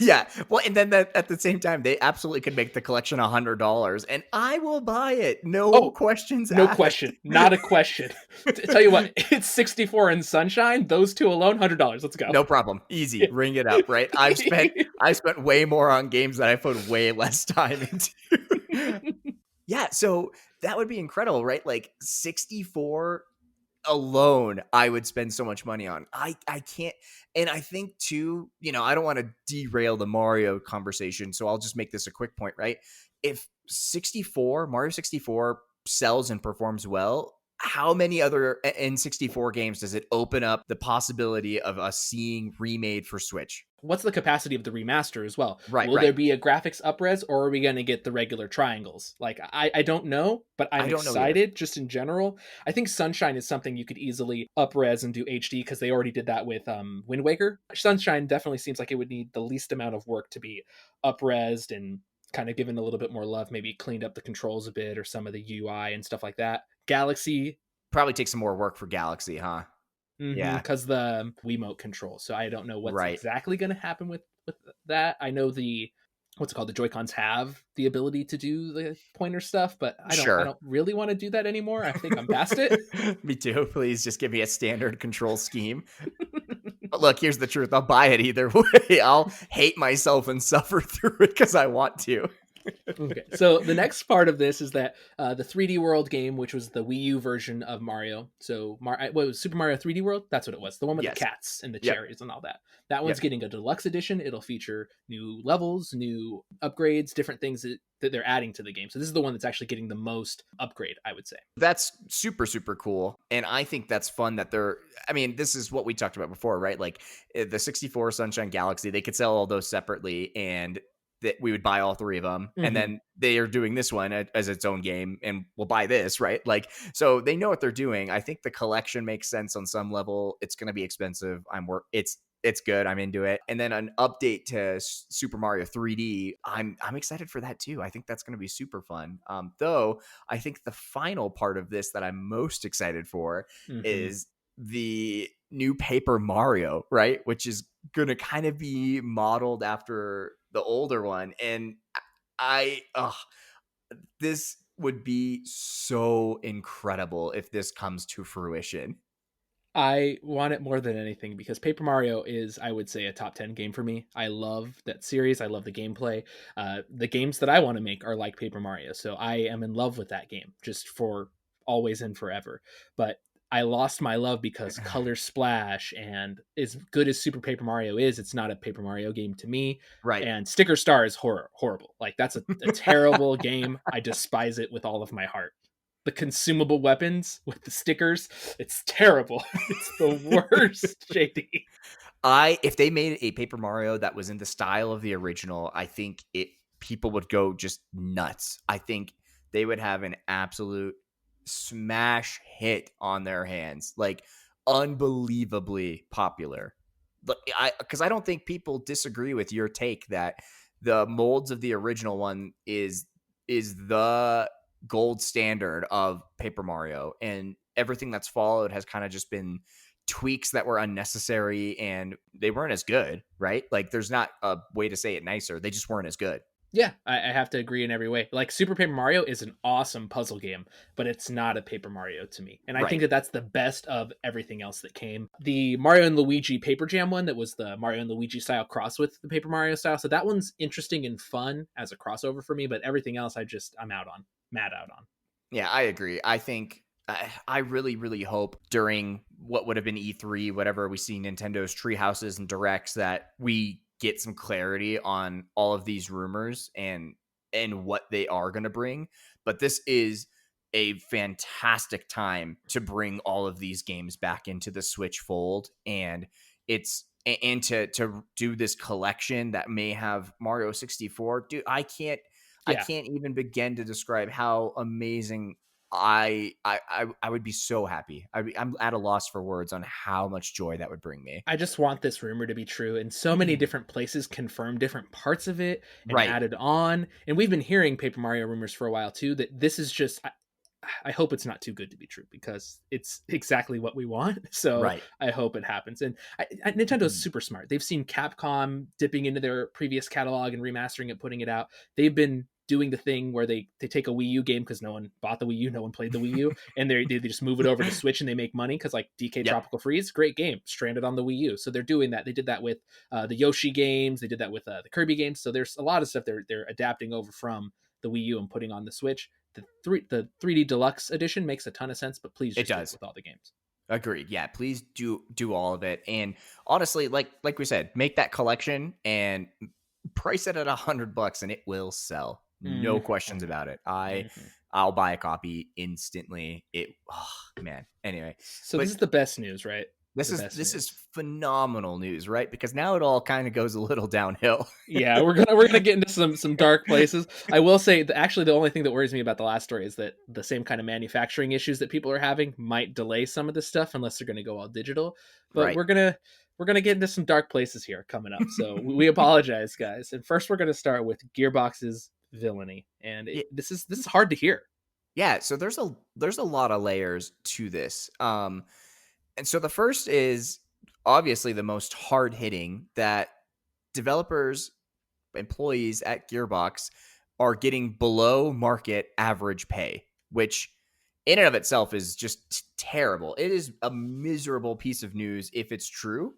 yeah. Well, and then at the same time, they absolutely could make the collection $100, and I will buy it. No Oh, questions no asked. question. Not a question. Tell you what, it's 64 and Sunshine. Those two alone, $100. Let's go. No problem. Easy. Yeah. Ring it up, right? I spent way more on games that I put way less time into. Yeah, so that would be incredible, right? Like 64 alone I would spend so much money on. I can't, and I think too, I don't want to derail the Mario conversation, so I'll just make this a quick point, right? If Mario 64 sells and performs well, how many other N64 games does it open up the possibility of us seeing remade for Switch? What's the capacity of the remaster as well? Right, Will right. there be a graphics upres, or are we going to get the regular triangles? Like, I don't know, but I'm I don't know either. excited just in general. I think Sunshine is something you could easily upres and do HD because they already did that with Wind Waker. Sunshine definitely seems like it would need the least amount of work to be upresed and kind of given a little bit more love, maybe cleaned up the controls a bit or some of the UI and stuff like that. Galaxy, Probably takes some more work for Galaxy, huh? Yeah, because the Wiimote control. So I don't know what's right. exactly going to happen with that. I know the what's it called, the Joy-Cons have the ability to do the pointer stuff, but I Sure. don't really want to do that anymore. I think I'm past it. Me too. Please just give me a standard control scheme. But look, here's the truth. I'll buy it either way. I'll hate myself and suffer through it because I want to. Okay, so the next part of this is that the 3D World game, which was the Wii U version of Mario, so what was Super Mario 3D World? That's what it was, the one with the Yes. cats and the Yep. cherries and all that. That one's Yep. getting a deluxe edition. It'll feature new levels, new upgrades, different things that they're adding to the game. So this is the one that's actually getting the most upgrade, I would say. That's super, super cool. And I think that's fun that this is what we talked about before, right? Like the 64 Sunshine Galaxy, they could sell all those separately and that we would buy all three of them. And then they are doing this one as its own game and we'll buy this, right? Like, so they know what they're doing. I think the collection makes sense on some level. It's going to be expensive. It's good. I'm into it. And then an update to Super Mario 3D. I'm excited for that too. I think that's going to be super fun. Though I think the final part of this that I'm most excited for is the new Paper Mario, right? Which is going to kind of be modeled after the older one. And this would be so incredible if this comes to fruition. I want it more than anything because Paper Mario is, I would say, a top 10 game for me. I love that series. I love the gameplay. The games that I want to make are like Paper Mario. So I am in love with that game just for always and forever. But I lost my love because Color Splash, and as good as Super Paper Mario is, it's not a Paper Mario game to me. Right. And Sticker Star is horrible. Like, that's a terrible game. I despise it with all of my heart. The consumable weapons with the stickers, it's terrible. It's the worst. JD, If they made a Paper Mario that was in the style of the original, I think people would go just nuts. I think they would have an absolute smash hit on their hands, like unbelievably popular. But because I don't think people disagree with your take that the molds of the original one is the gold standard of Paper Mario, and everything that's followed has kind of just been tweaks that were unnecessary and they weren't as good, right? Like there's not a way to say it nicer. They just weren't as good. yeah, I have to agree in every way. Like, Super Paper Mario is an awesome puzzle game, but it's not a Paper Mario to me. And I think Right. that that's the best of everything else that came. The Mario and Luigi Paper Jam one, that was the Mario and Luigi style cross with the Paper Mario style. So that one's interesting and fun as a crossover for me, but everything else I'm out on. Mad out on. Yeah, I agree. I think I really, really hope during what would have been E3, whatever we see Nintendo's treehouses and directs, that we get some clarity on all of these rumors and what they are going to bring. But this is a fantastic time to bring all of these games back into the Switch fold, and to do this collection that may have Mario 64. Dude, I Yeah. can't even begin to describe how amazing I would be. So happy. I'm at a loss for words on how much joy that would bring me. I just want this rumor to be true, and so many different places confirm different parts of it and Right. added on. And we've been hearing Paper Mario rumors for a while too. That this is just I hope it's not too good to be true, because it's exactly what we want. So Right. I hope it happens. And Nintendo's super smart. They've seen Capcom dipping into their previous catalog and remastering it, putting it out. They've been doing the thing where they take a Wii U game because no one bought the Wii U, no one played the Wii U, and they just move it over to Switch and they make money, because like DK Yep. Tropical Freeze, great game, stranded on the Wii U. So they're doing that. They did that with the Yoshi games. They did that with the Kirby games. So there's a lot of stuff they're adapting over from the Wii U and putting on the Switch. The 3D Deluxe edition makes a ton of sense, but please It just do it does. with all the games. Agreed. Yeah, please do all of it. And honestly, like we said, make that collection and price it at $100 and it will sell. No questions Mhm. about it. Mhm. I'll buy a copy instantly. Man. Anyway, So but this is the best news, right? this The is best this is news. phenomenal news, right? Because now it all kind of goes a little downhill. Yeah, we're gonna get into some dark places. I will say that actually the only thing that worries me about the last story is that the same kind of manufacturing issues that people are having might delay some of this stuff unless they're gonna go all digital. But Right. we're gonna get into some dark places here coming up. So we apologize, guys. And first we're gonna start with Gearbox's villainy, and this is hard to hear. Yeah, so there's a lot of layers to this. And so the first is obviously the most hard hitting, that developers, employees at Gearbox are getting below market average pay, which in and of itself is just terrible. It is a miserable piece of news if it's true.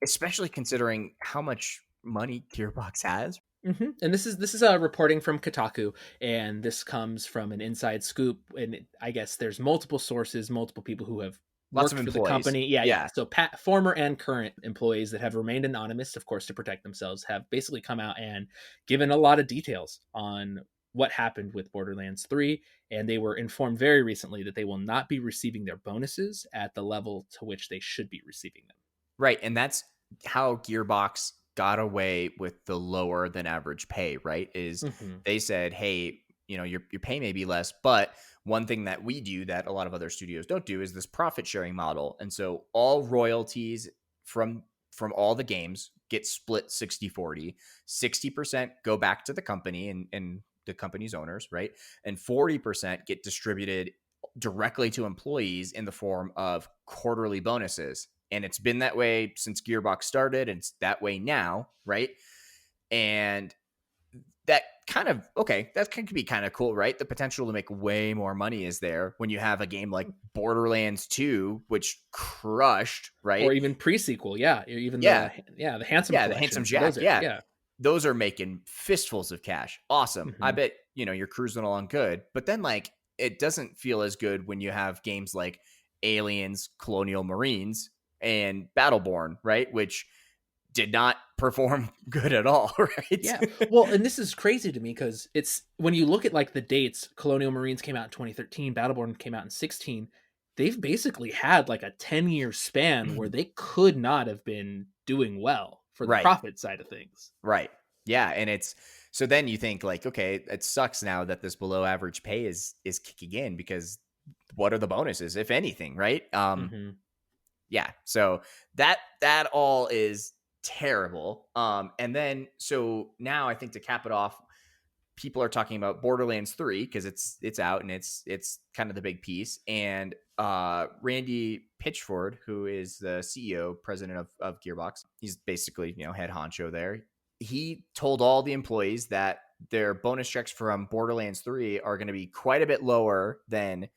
Especially considering how much money Gearbox has. And this is reporting from Kotaku, and this comes from an inside scoop. And I guess there's multiple sources, multiple people who have Lots of worked for the employees. company. Yeah. Yeah. So former and current employees that have remained anonymous, of course, to protect themselves, have basically come out and given a lot of details on what happened with Borderlands 3. And they were informed very recently that they will not be receiving their bonuses at the level to which they should be receiving them. Right. And that's how Gearbox got away with the lower than average pay, right? Is Hmm. they said, hey, your pay may be less, but one thing that we do that a lot of other studios don't do is this profit sharing model. And so all royalties from all the games get split 60-40. 60% go back to the company and the company's owners, right? And 40% get distributed directly to employees in the form of quarterly bonuses. And it's been that way since Gearbox started, and it's that way now, right? And that that can be kind of cool, right? The potential to make way more money is there when you have a game like Borderlands 2, which crushed, right? Or even pre-sequel, yeah, or even Yeah, the Handsome the Handsome Collection. Jack, Those are, yeah. yeah. Those are making fistfuls of cash. Awesome. I Hmm. bet, you're cruising along good. But then, like, it doesn't feel as good when you have games like Aliens, Colonial Marines, and Battleborn, right? Which did not perform good at all, right? Yeah. Well, and this is crazy to me because it's when you look at like the dates, Colonial Marines came out in 2013, Battleborn came out in 16. They've basically had like a 10-year span where they could not have been doing well for the Right. profit side of things. Right. Yeah. And it's so then you think like, okay, it sucks now that this below average pay is kicking in, because what are the bonuses, if anything, right? Hmm. Yeah. So that all is terrible. And then so now I think to cap it off, people are talking about Borderlands 3 because it's out and it's kind of the big piece. And Randy Pitchford, who is the CEO, president of Gearbox, he's basically, head honcho there. He told all the employees that their bonus checks from Borderlands 3 are going to be quite a bit lower than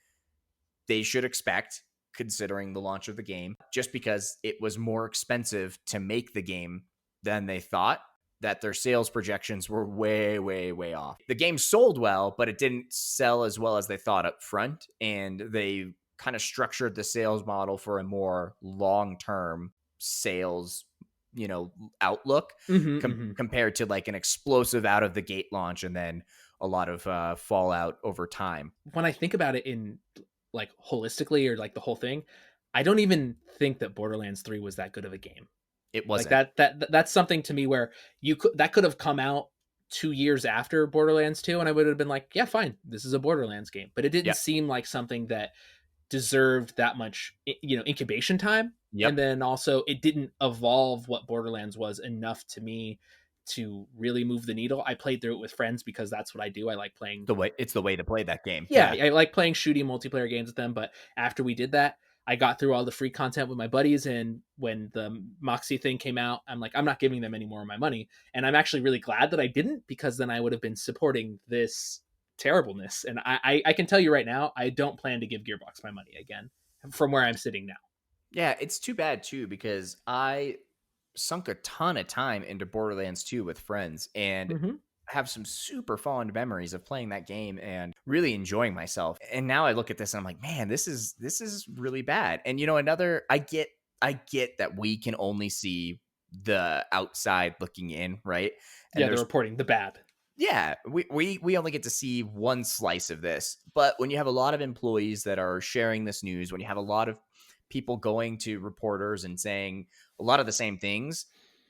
they should expect, considering the launch of the game, just because it was more expensive to make the game than they thought, that their sales projections were way, way, way off. The game sold well, but it didn't sell as well as they thought up front. And they kind of structured the sales model for a more long-term sales, outlook, Hmm. Hmm. compared to like an explosive out of the gate launch and then a lot of fallout over time. When I think about it in like holistically or like the whole thing, I don't even think that Borderlands 3 was that good of a game. It Like wasn't. that's something to me where that could have come out 2 years after Borderlands 2, and I would have been like, yeah, fine, this is a Borderlands game. But it didn't Yep. seem like something that deserved that much, incubation time. And Yep. then also it didn't evolve what Borderlands was enough to me to really move the needle. I played through it with friends because that's what I do. I like playing. It's the way to play that game. Yeah, I like playing shooty multiplayer games with them. But after we did that, I got through all the free content with my buddies. And when the Moxie thing came out, I'm like, I'm not giving them any more of my money. And I'm actually really glad that I didn't, because then I would have been supporting this terribleness. And I can tell you right now, I don't plan to give Gearbox my money again from where I'm sitting now. Yeah, it's too bad too, because I sunk a ton of time into Borderlands 2 with friends and have some super fond memories of playing that game and really enjoying myself. And now I look at this and I'm like, man, this is really bad. And I get that we can only see the outside looking in, right? And yeah, they're reporting the bad. Yeah, we only get to see one slice of this. But when you have a lot of employees that are sharing this news, when you have a lot of people going to reporters and saying a lot of the same things,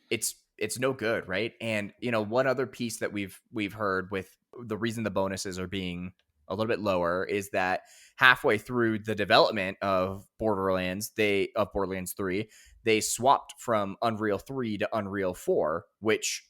it's no good, right? And one other piece that we've heard with the reason the bonuses are being a little bit lower is that halfway through the development of Borderlands 3, they swapped from Unreal 3 to Unreal 4, which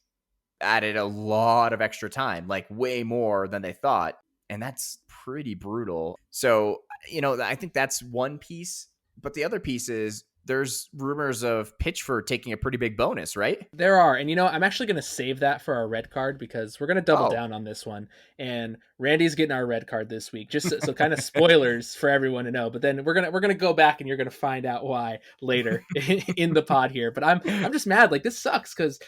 added a lot of extra time, like way more than they thought. And that's pretty brutal. So, I think that's one piece. But the other piece is there's rumors of Pitchford taking a pretty big bonus, right? There are. And I'm actually going to save that for our red card, because we're going to double Oh. down on this one. And Randy's getting our red card this week. Just so kind of spoilers for everyone to know. But then we're going to go back and you're going to find out why later in the pod here. But I'm just mad. Like, this sucks, because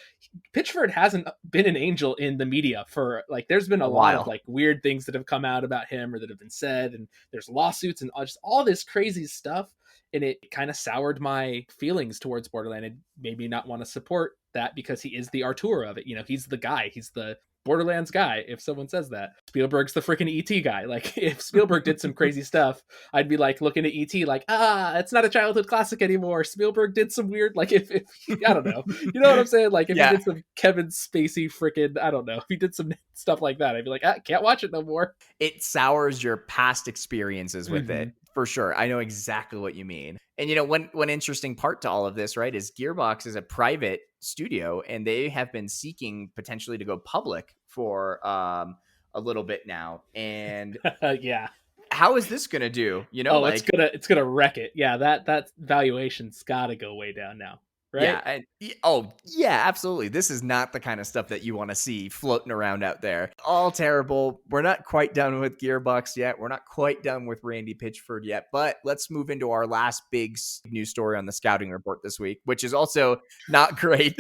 Pitchford hasn't been an angel in the media for, like, there's been a lot of like weird things that have come out about him or that have been said, and there's lawsuits and just all this crazy stuff. And it kind of soured my feelings towards Borderlands. It made me not want to support that, because he is the Artur of it. He's the guy. He's the Borderlands guy, if someone says that. Spielberg's the freaking ET guy. Like, if Spielberg did some crazy stuff, I'd be like looking at ET like, it's not a childhood classic anymore. Spielberg did some weird, like, if I don't know. You know what I'm saying? Like, if he did some Kevin Spacey freaking, I don't know, if he did some stuff like that, I'd be like, can't watch it no more. It sours your past experiences with it. For sure. I know exactly what you mean. And one interesting part to all of this, right, is Gearbox is a private studio, and they have been seeking potentially to go public for a little bit now. And yeah. How is this gonna do? It's gonna wreck it. Yeah, that valuation's gotta go way down now. Right? Yeah, absolutely. This is not the kind of stuff that you want to see floating around out there. All terrible. We're not quite done with Gearbox yet. We're not quite done with Randy Pitchford yet. But let's move into our last big news story on the scouting report this week, which is also not great.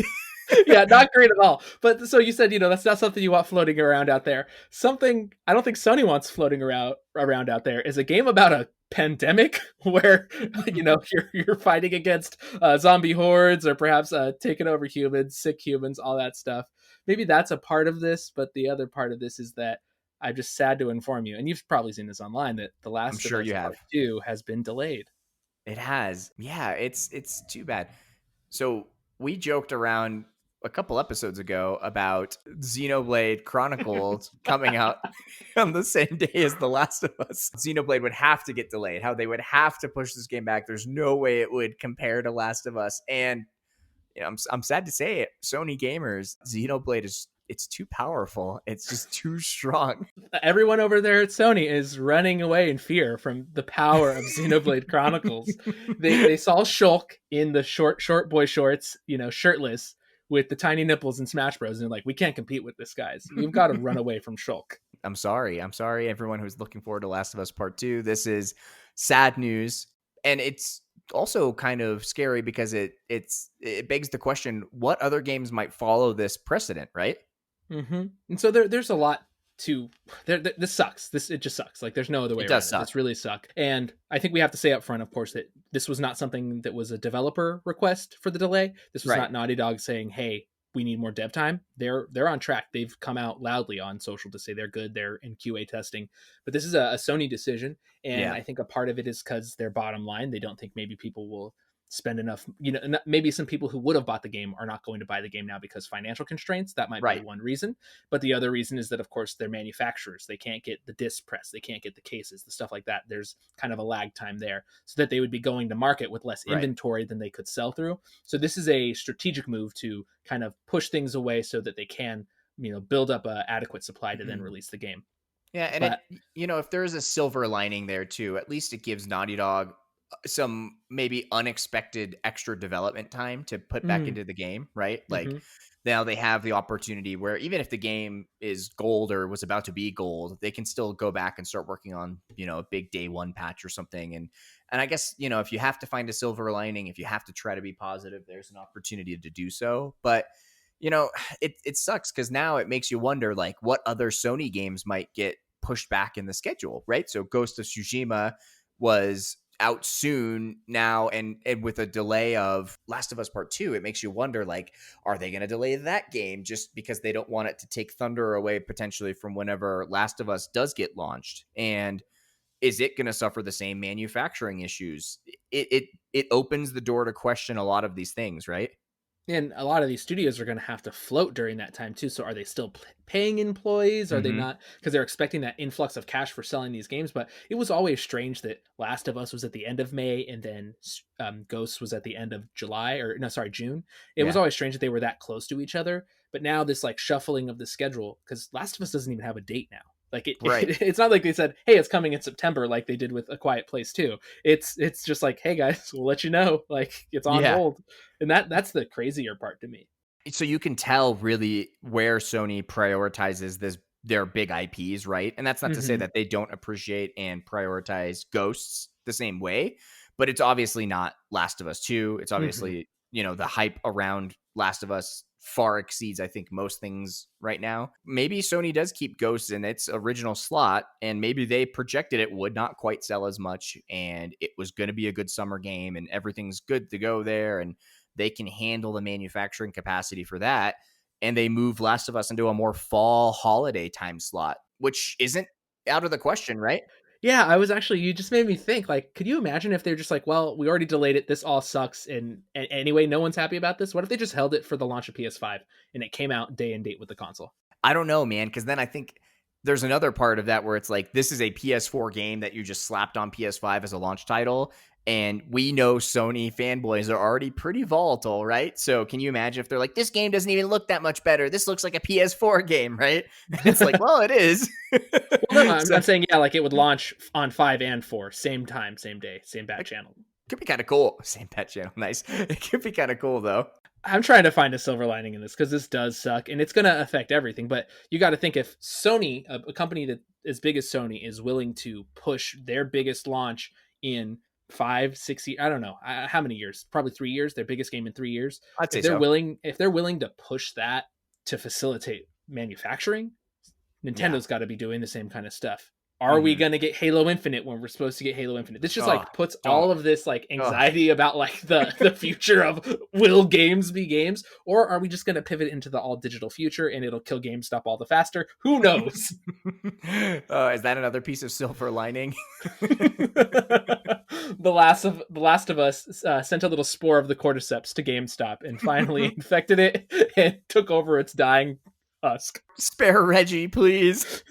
Yeah, not great at all. But so you said, that's not something you want floating around out there. Something I don't think Sony wants floating around out there is a game about a pandemic where you're fighting against zombie hordes, or perhaps taking over humans, sick humans, all that stuff. Maybe that's a part of this, but the other part of this is that I'm just sad to inform you, and you've probably seen this online, that The Last of Us Part 2 has been delayed. It has. Yeah, it's too bad. So we joked around a couple episodes ago about Xenoblade Chronicles coming out on the same day as The Last of Us. Xenoblade would have to get delayed, how they would have to push this game back. There's no way it would compare to Last of Us. And I'm sad to say it, Sony gamers, Xenoblade it's too powerful. It's just too strong. Everyone over there at Sony is running away in fear from the power of Xenoblade Chronicles. They saw Shulk in the short boy shorts, shirtless, with the tiny nipples in Smash Bros. And they're like, we can't compete with this, guys. We've got to run away from Shulk. I'm sorry, everyone who's looking forward to Last of Us Part 2. This is sad news. And it's also kind of scary because it begs the question, what other games might follow this precedent, right? Mm-hmm. And so there's a lot to this sucks. It just sucks. Like, there's no other way around it. This really suck. And I think we have to say up front, of course, that this was not something that was a developer request for the delay. This was not Naughty Dog saying, hey, we need more dev time. They're on track. They've come out loudly on social to say they're good. They're in QA testing. But this is a Sony decision. And I think a part of it is because their bottom line, they don't think maybe people will spend enough, maybe some people who would have bought the game are not going to buy the game now because financial constraints. That might be Right. one reason. But the other reason is that, of course, they're manufacturers. They can't get the disc press. They can't get the cases, the stuff like that. There's kind of a lag time there, so that they would be going to market with less Right. inventory than they could sell through. So this is a strategic move to kind of push things away so that they can, build up a adequate supply to then release the game. Yeah, and But if there is a silver lining there too, at least it gives Naughty Dog some maybe unexpected extra development time to put back into the game, right? Like now they have the opportunity where even if the game is gold or was about to be gold, they can still go back and start working on, a big day one patch or something. And I guess, if you have to find a silver lining, if you have to try to be positive, there's an opportunity to do so. But it sucks because now it makes you wonder, like, what other Sony games might get pushed back in the schedule, right? So Ghost of Tsushima was out soon now, and with a delay of Last of Us Part 2, it makes you wonder, like, are they going to delay that game just because they don't want it to take thunder away potentially from whenever Last of Us does get launched? And is it going to suffer the same manufacturing issues? It opens the door to question a lot of these things, right? And a lot of these studios are going to have to float during that time too. So are they still paying employees? Are they not? Because they're expecting that influx of cash for selling these games. But it was always strange that Last of Us was at the end of May and then Ghost was at the end of July, or no, sorry, June. It was always strange that they were that close to each other. But now this like shuffling of the schedule, because Last of Us doesn't even have a date now. Like it's not like they said, hey, it's coming in September, like they did with A Quiet Place 2. It's just like, hey guys, we'll let you know, like it's on hold. And that's the crazier part to me. So you can tell really where Sony prioritizes their big IPs, right? And that's not to say that they don't appreciate and prioritize Ghosts the same way, but it's obviously not Last of Us 2. It's obviously, the hype around Last of Us far exceeds, I think, most things right now. Maybe Sony does keep Ghosts in its original slot, and maybe they projected it would not quite sell as much, and it was going to be a good summer game, and everything's good to go there, and they can handle the manufacturing capacity for that. And they move Last of Us into a more fall holiday time slot, which isn't out of the question, right? Yeah, you just made me think, like, could you imagine if they're just like, well, we already delayed it, this all sucks, and anyway, no one's happy about this? What if they just held it for the launch of PS5 and it came out day and date with the console? I don't know, man, because then I think there's another part of that where it's like, this is a PS4 game that you just slapped on PS5 as a launch title. And we know Sony fanboys are already pretty volatile, right? So can you imagine if they're like, this game doesn't even look that much better. This looks like a PS4 game, right? It's like, well, it is. Well, no, I'm saying, yeah, like it would launch on 5 and 4, same time, same day, same back channel. Could be kind of cool. Same pet channel. Nice. It could be kind of cool, though. I'm trying to find a silver lining in this because this does suck and it's going to affect everything. But you got to think, if Sony, a company that as big as Sony, is willing to push their biggest launch in 5, 6 years, I don't know how many years, probably 3 years, their biggest game in 3 years. I'd say If they're so. willing to push that to facilitate manufacturing, Nintendo's got to be doing the same kind of stuff. Are we going to get Halo Infinite when we're supposed to get Halo Infinite? This just like puts all of this like anxiety about like the future of, will games be games? Or are we just going to pivot into the all digital future and it'll kill GameStop all the faster? Who knows? Is that another piece of silver lining? The Last of Us sent a little spore of the cordyceps to GameStop and finally infected it and took over its dying husk. Spare Reggie, please.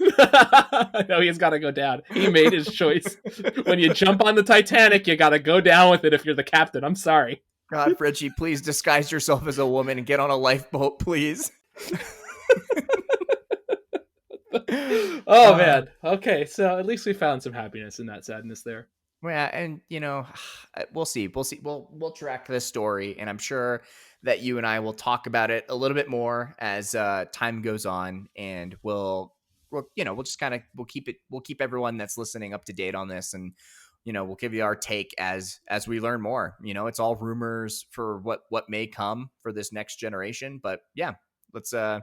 No, he's got to go down. He made his choice. When you jump on the Titanic, you got to go down with it if you're the captain. I'm sorry. God, Reggie, please disguise yourself as a woman and get on a lifeboat, please. Oh, man. Okay, so at least we found some happiness in that sadness there. Yeah, and we'll see. We'll track this story, and I'm sure that you and I will talk about it a little bit more as time goes on, and we'll keep everyone that's listening up to date on this, and we'll give you our take as we learn more. It's all rumors for what may come for this next generation, but yeah, let's kind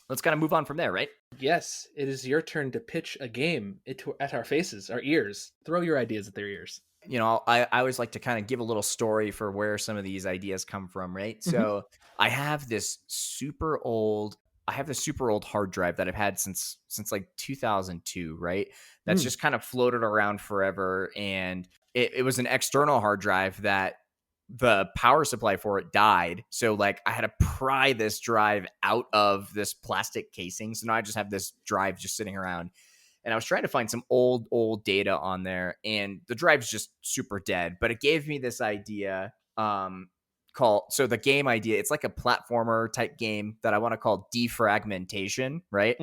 of move on from there, right? Yes, it is your turn to pitch a game at our faces, our ears. Throw your ideas at their ears. I always like to kind of give a little story for where some of these ideas come from, right? So I have this super old hard drive that I've had since like 2002, right? That's just kind of floated around forever. And it was an external hard drive that the power supply for it died. So like I had to pry this drive out of this plastic casing. So now I just have this drive just sitting around. And I was trying to find some old data on there, and the drive's just super dead. But it gave me this idea so the game idea, it's like a platformer type game that I want to call Defragmentation, right?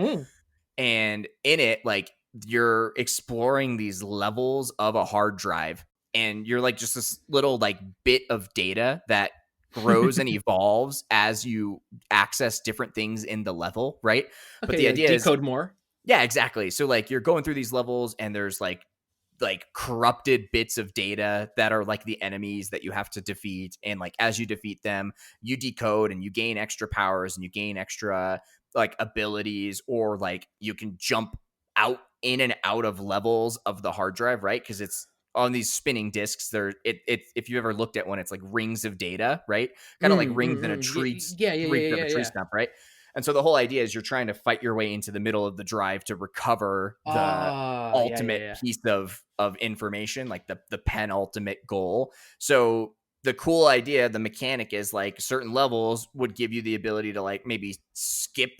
And in it, like you're exploring these levels of a hard drive, and you're like just this little like bit of data that grows and evolves as you access different things in the level, right? Okay, But the idea is decode more. yeah, exactly. So like you're going through these levels, and there's like corrupted bits of data that are like the enemies that you have to defeat, and like as you defeat them, you decode and you gain extra powers and you gain extra like abilities, or like you can jump out in and out of levels of the hard drive, right? Because it's on these spinning discs. If you ever looked at one, it's like rings of data, right? Kind of like rings in a tree, rings of a tree stump, right? And so the whole idea is you're trying to fight your way into the middle of the drive to recover the ultimate piece of information, like the penultimate goal. So the cool idea, the mechanic is like certain levels would give you the ability to like maybe skip,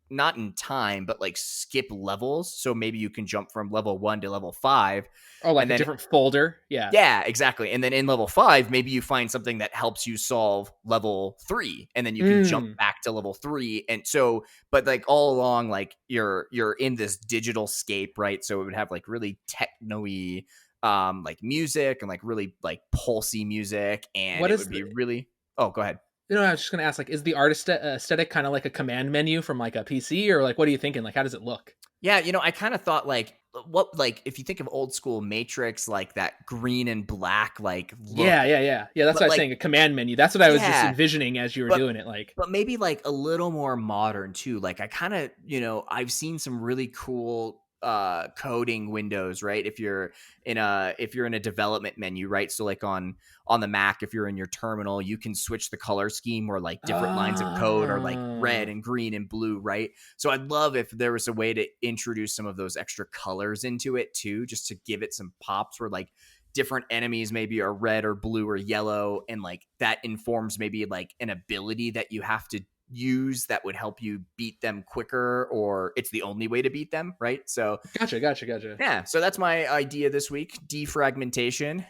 not in time, but like skip levels. So maybe you can jump from level 1 to level 5. Oh, like a different folder. Yeah, exactly. And then in level 5, maybe you find something that helps you solve level 3, and then you can jump back to level 3. And so, but like all along, like you're in this digital scape, right? So it would have like really techno-y like music, and like really like pulsy music, and it would be really go ahead. I was just gonna ask, like, is the art aesthetic kind of like a command menu from like a PC, or like what are you thinking? Like, how does it look? Yeah, I kind of thought like if you think of old school Matrix, like that green and black like look. Yeah. That's what I was saying, a command menu. That's what I was just envisioning as you were doing it, like. But maybe like a little more modern too. Like I kind of, I've seen some really cool coding windows, right? If you're in a development menu, right? So like on the Mac, if you're in your terminal, you can switch the color scheme where like different lines of code are like red and green and blue, right? So I'd love if there was a way to introduce some of those extra colors into it too, just to give it some pops where like different enemies maybe are red or blue or yellow, and like that informs maybe like an ability that you have to use that would help you beat them quicker, or it's the only way to beat them, right? So gotcha. Yeah, so that's my idea this week, Defragmentation.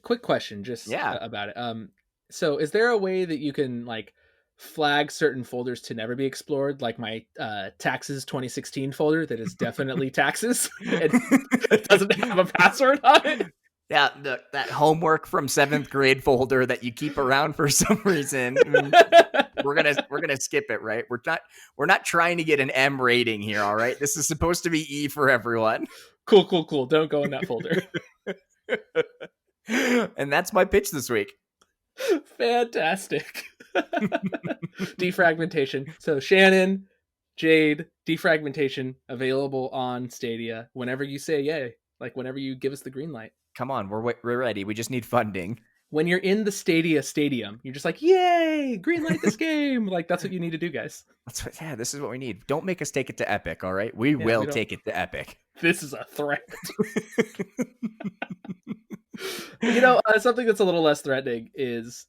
Quick question just about it. So is there a way that you can like flag certain folders to never be explored, like my taxes 2016 folder that is definitely taxes? It doesn't have a password on it. Yeah, that homework from 7th grade folder that you keep around for some reason. We're gonna skip it, right? We're not trying to get an M rating here, all right? This is supposed to be E for everyone. Cool. Don't go in that folder. And that's my pitch this week. Fantastic. Defragmentation. So Shannon, Jade, Defragmentation available on Stadia whenever you say yay. Like whenever you give us the green light. Come on, we're ready. We just need funding. When you're in the Stadia stadium, you're just like, yay, green light this game. Like, that's what you need to do, guys. This is what we need. Don't make us take it to Epic, all right? We will take it to Epic. This is a threat. Something that's a little less threatening is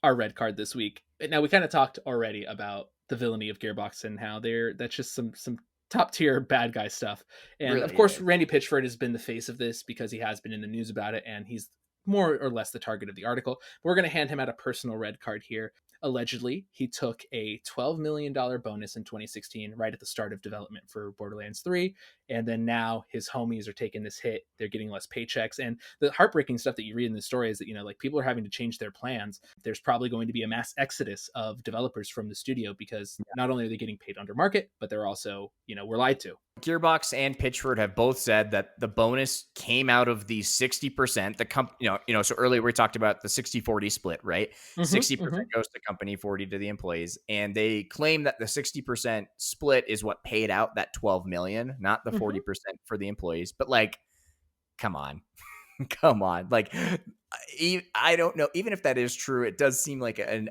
our red card this week. Now, we kind of talked already about the villainy of Gearbox and how that's just some top tier bad guy stuff. And really, of course, Randy Pitchford has been the face of this because he has been in the news about it, and he's more or less the target of the article. We're going to hand him out a personal red card here. Allegedly, he took a $12 million bonus in 2016 right at the start of development for Borderlands 3. And then now his homies are taking this hit. They're getting less paychecks. And the heartbreaking stuff that you read in the story is that, like people are having to change their plans. There's probably going to be a mass exodus of developers from the studio because not only are they getting paid under market, but they're also, were lied to. Gearbox and Pitchford have both said that the bonus came out of the 60%. So earlier we talked about the 60-40 split, right? 60% goes to the company, 40 to the employees, and they claim that the 60% split is what paid out that $12 million, not the 40% for the employees. But like, come on, like, I don't know. Even if that is true, it does seem like an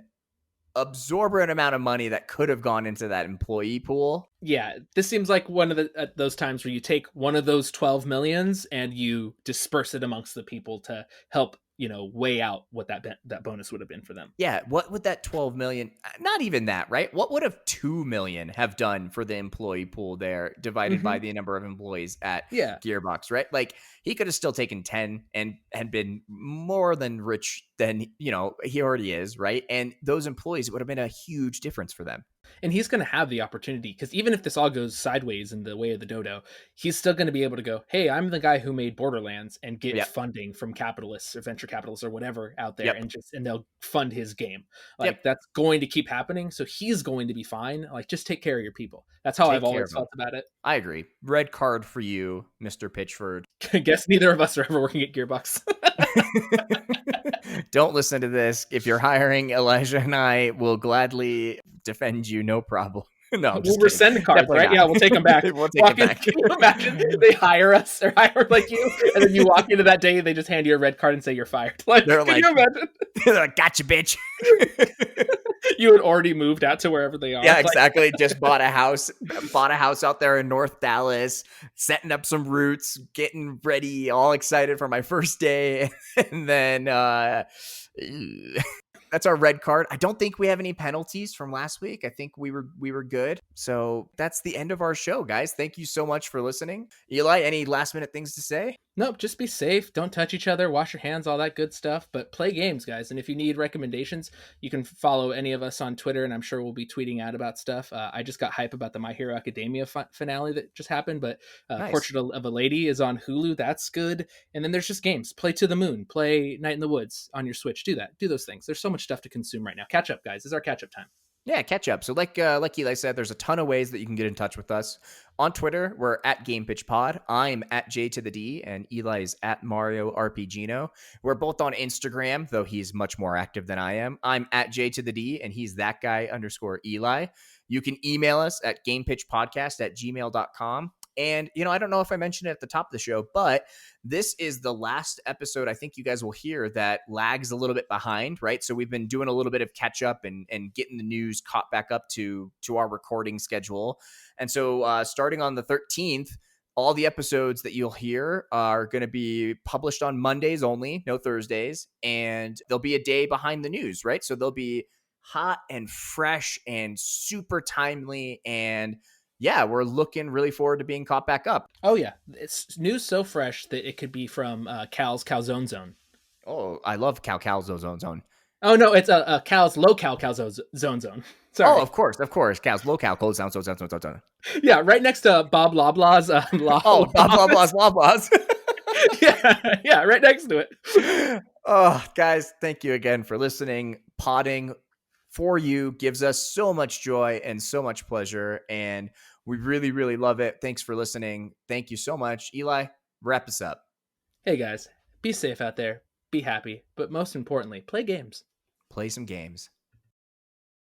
absorbent amount of money that could have gone into that employee pool. Yeah, this seems like one of those times where you take one of those 12 millions and you disperse it amongst the people to help weigh out what that bonus would have been for them. Yeah, what would that 12 million, not even that, right? What would have 2 million have done for the employee pool there divided by the number of employees at Yeah. Gearbox, right? Like he could have still taken 10 and had been more than rich than, he already is, right? And those employees would have been a huge difference for them. And he's going to have the opportunity, because even if this all goes sideways in the way of the dodo, he's still going to be able to go, hey, I'm the guy who made Borderlands, and get Yep. funding from capitalists or venture capitalists or whatever out there, Yep. and they'll fund his game. Like that's going to keep happening. So he's going to be fine. Like just take care of your people. That's how I've always felt about it. I agree. Red card for you, Mr. Pitchford. I guess neither of us are ever working at Gearbox. Don't listen to this. If you're hiring, Elijah and I will gladly defend you. No problem. No, we'll rescind the cards, definitely right? Not. Yeah, we'll take them back. We'll take it back. Can you imagine they hire us or hire like you, and then you walk into that day, they just hand you a red card and say you're fired. Like, can you imagine? They're like, gotcha, bitch. You had already moved out to wherever they are. Yeah, exactly. Just bought a house out there in North Dallas, setting up some roots, getting ready, all excited for my first day. And then that's our red card. I don't think we have any penalties from last week. I think we were good. So that's the end of our show, guys. Thank you so much for listening. Eli, any last minute things to say? Nope, just be safe. Don't touch each other. Wash your hands, all that good stuff. But play games, guys. And if you need recommendations, you can follow any of us on Twitter, and I'm sure we'll be tweeting out about stuff. I just got hype about the My Hero Academia finale that just happened, but nice. Portrait of a Lady is on Hulu. That's good. And then there's just games. Play To the Moon. Play Night in the Woods on your Switch. Do that. Do those things. There's so much stuff to consume right now. Catch up, guys. This is our catch up time. Yeah, catch up. So like Eli said, there's a ton of ways that you can get in touch with us. On Twitter, we're at GamePitchPod. I'm at J to the D, and Eli is at Mario RPGino. We're both on Instagram, though he's much more active than I am. I'm at J to the D, and he's that guy _Eli. You can email us at gamepitchpodcast@gmail.com. And, I don't know if I mentioned it at the top of the show, but this is the last episode I think you guys will hear that lags a little bit behind, right? So we've been doing a little bit of catch up and getting the news caught back up to our recording schedule. And so starting on the 13th, all the episodes that you'll hear are going to be published on Mondays only, no Thursdays. And there'll be a day behind the news, right? So they'll be hot and fresh and super timely, and yeah, we're looking really forward to being caught back up. Oh, yeah. It's news so fresh that it could be from Cal's Calzone Zone. Oh, I love Cal's Zone. Oh, no, it's a Cal's low-cal Calzone Zone. Sorry. Oh, of course. Cal's low-cal Calzone Zone. Yeah, right next to Bob Loblaw's Bob Loblaw's. Yeah, right next to it. Oh, guys, thank you again for listening. Podding for you gives us so much joy and so much pleasure, and we really, really love it. Thanks for listening. Thank you so much. Eli, wrap us up. Hey, guys, be safe out there. Be happy. But most importantly, play games. Play some games.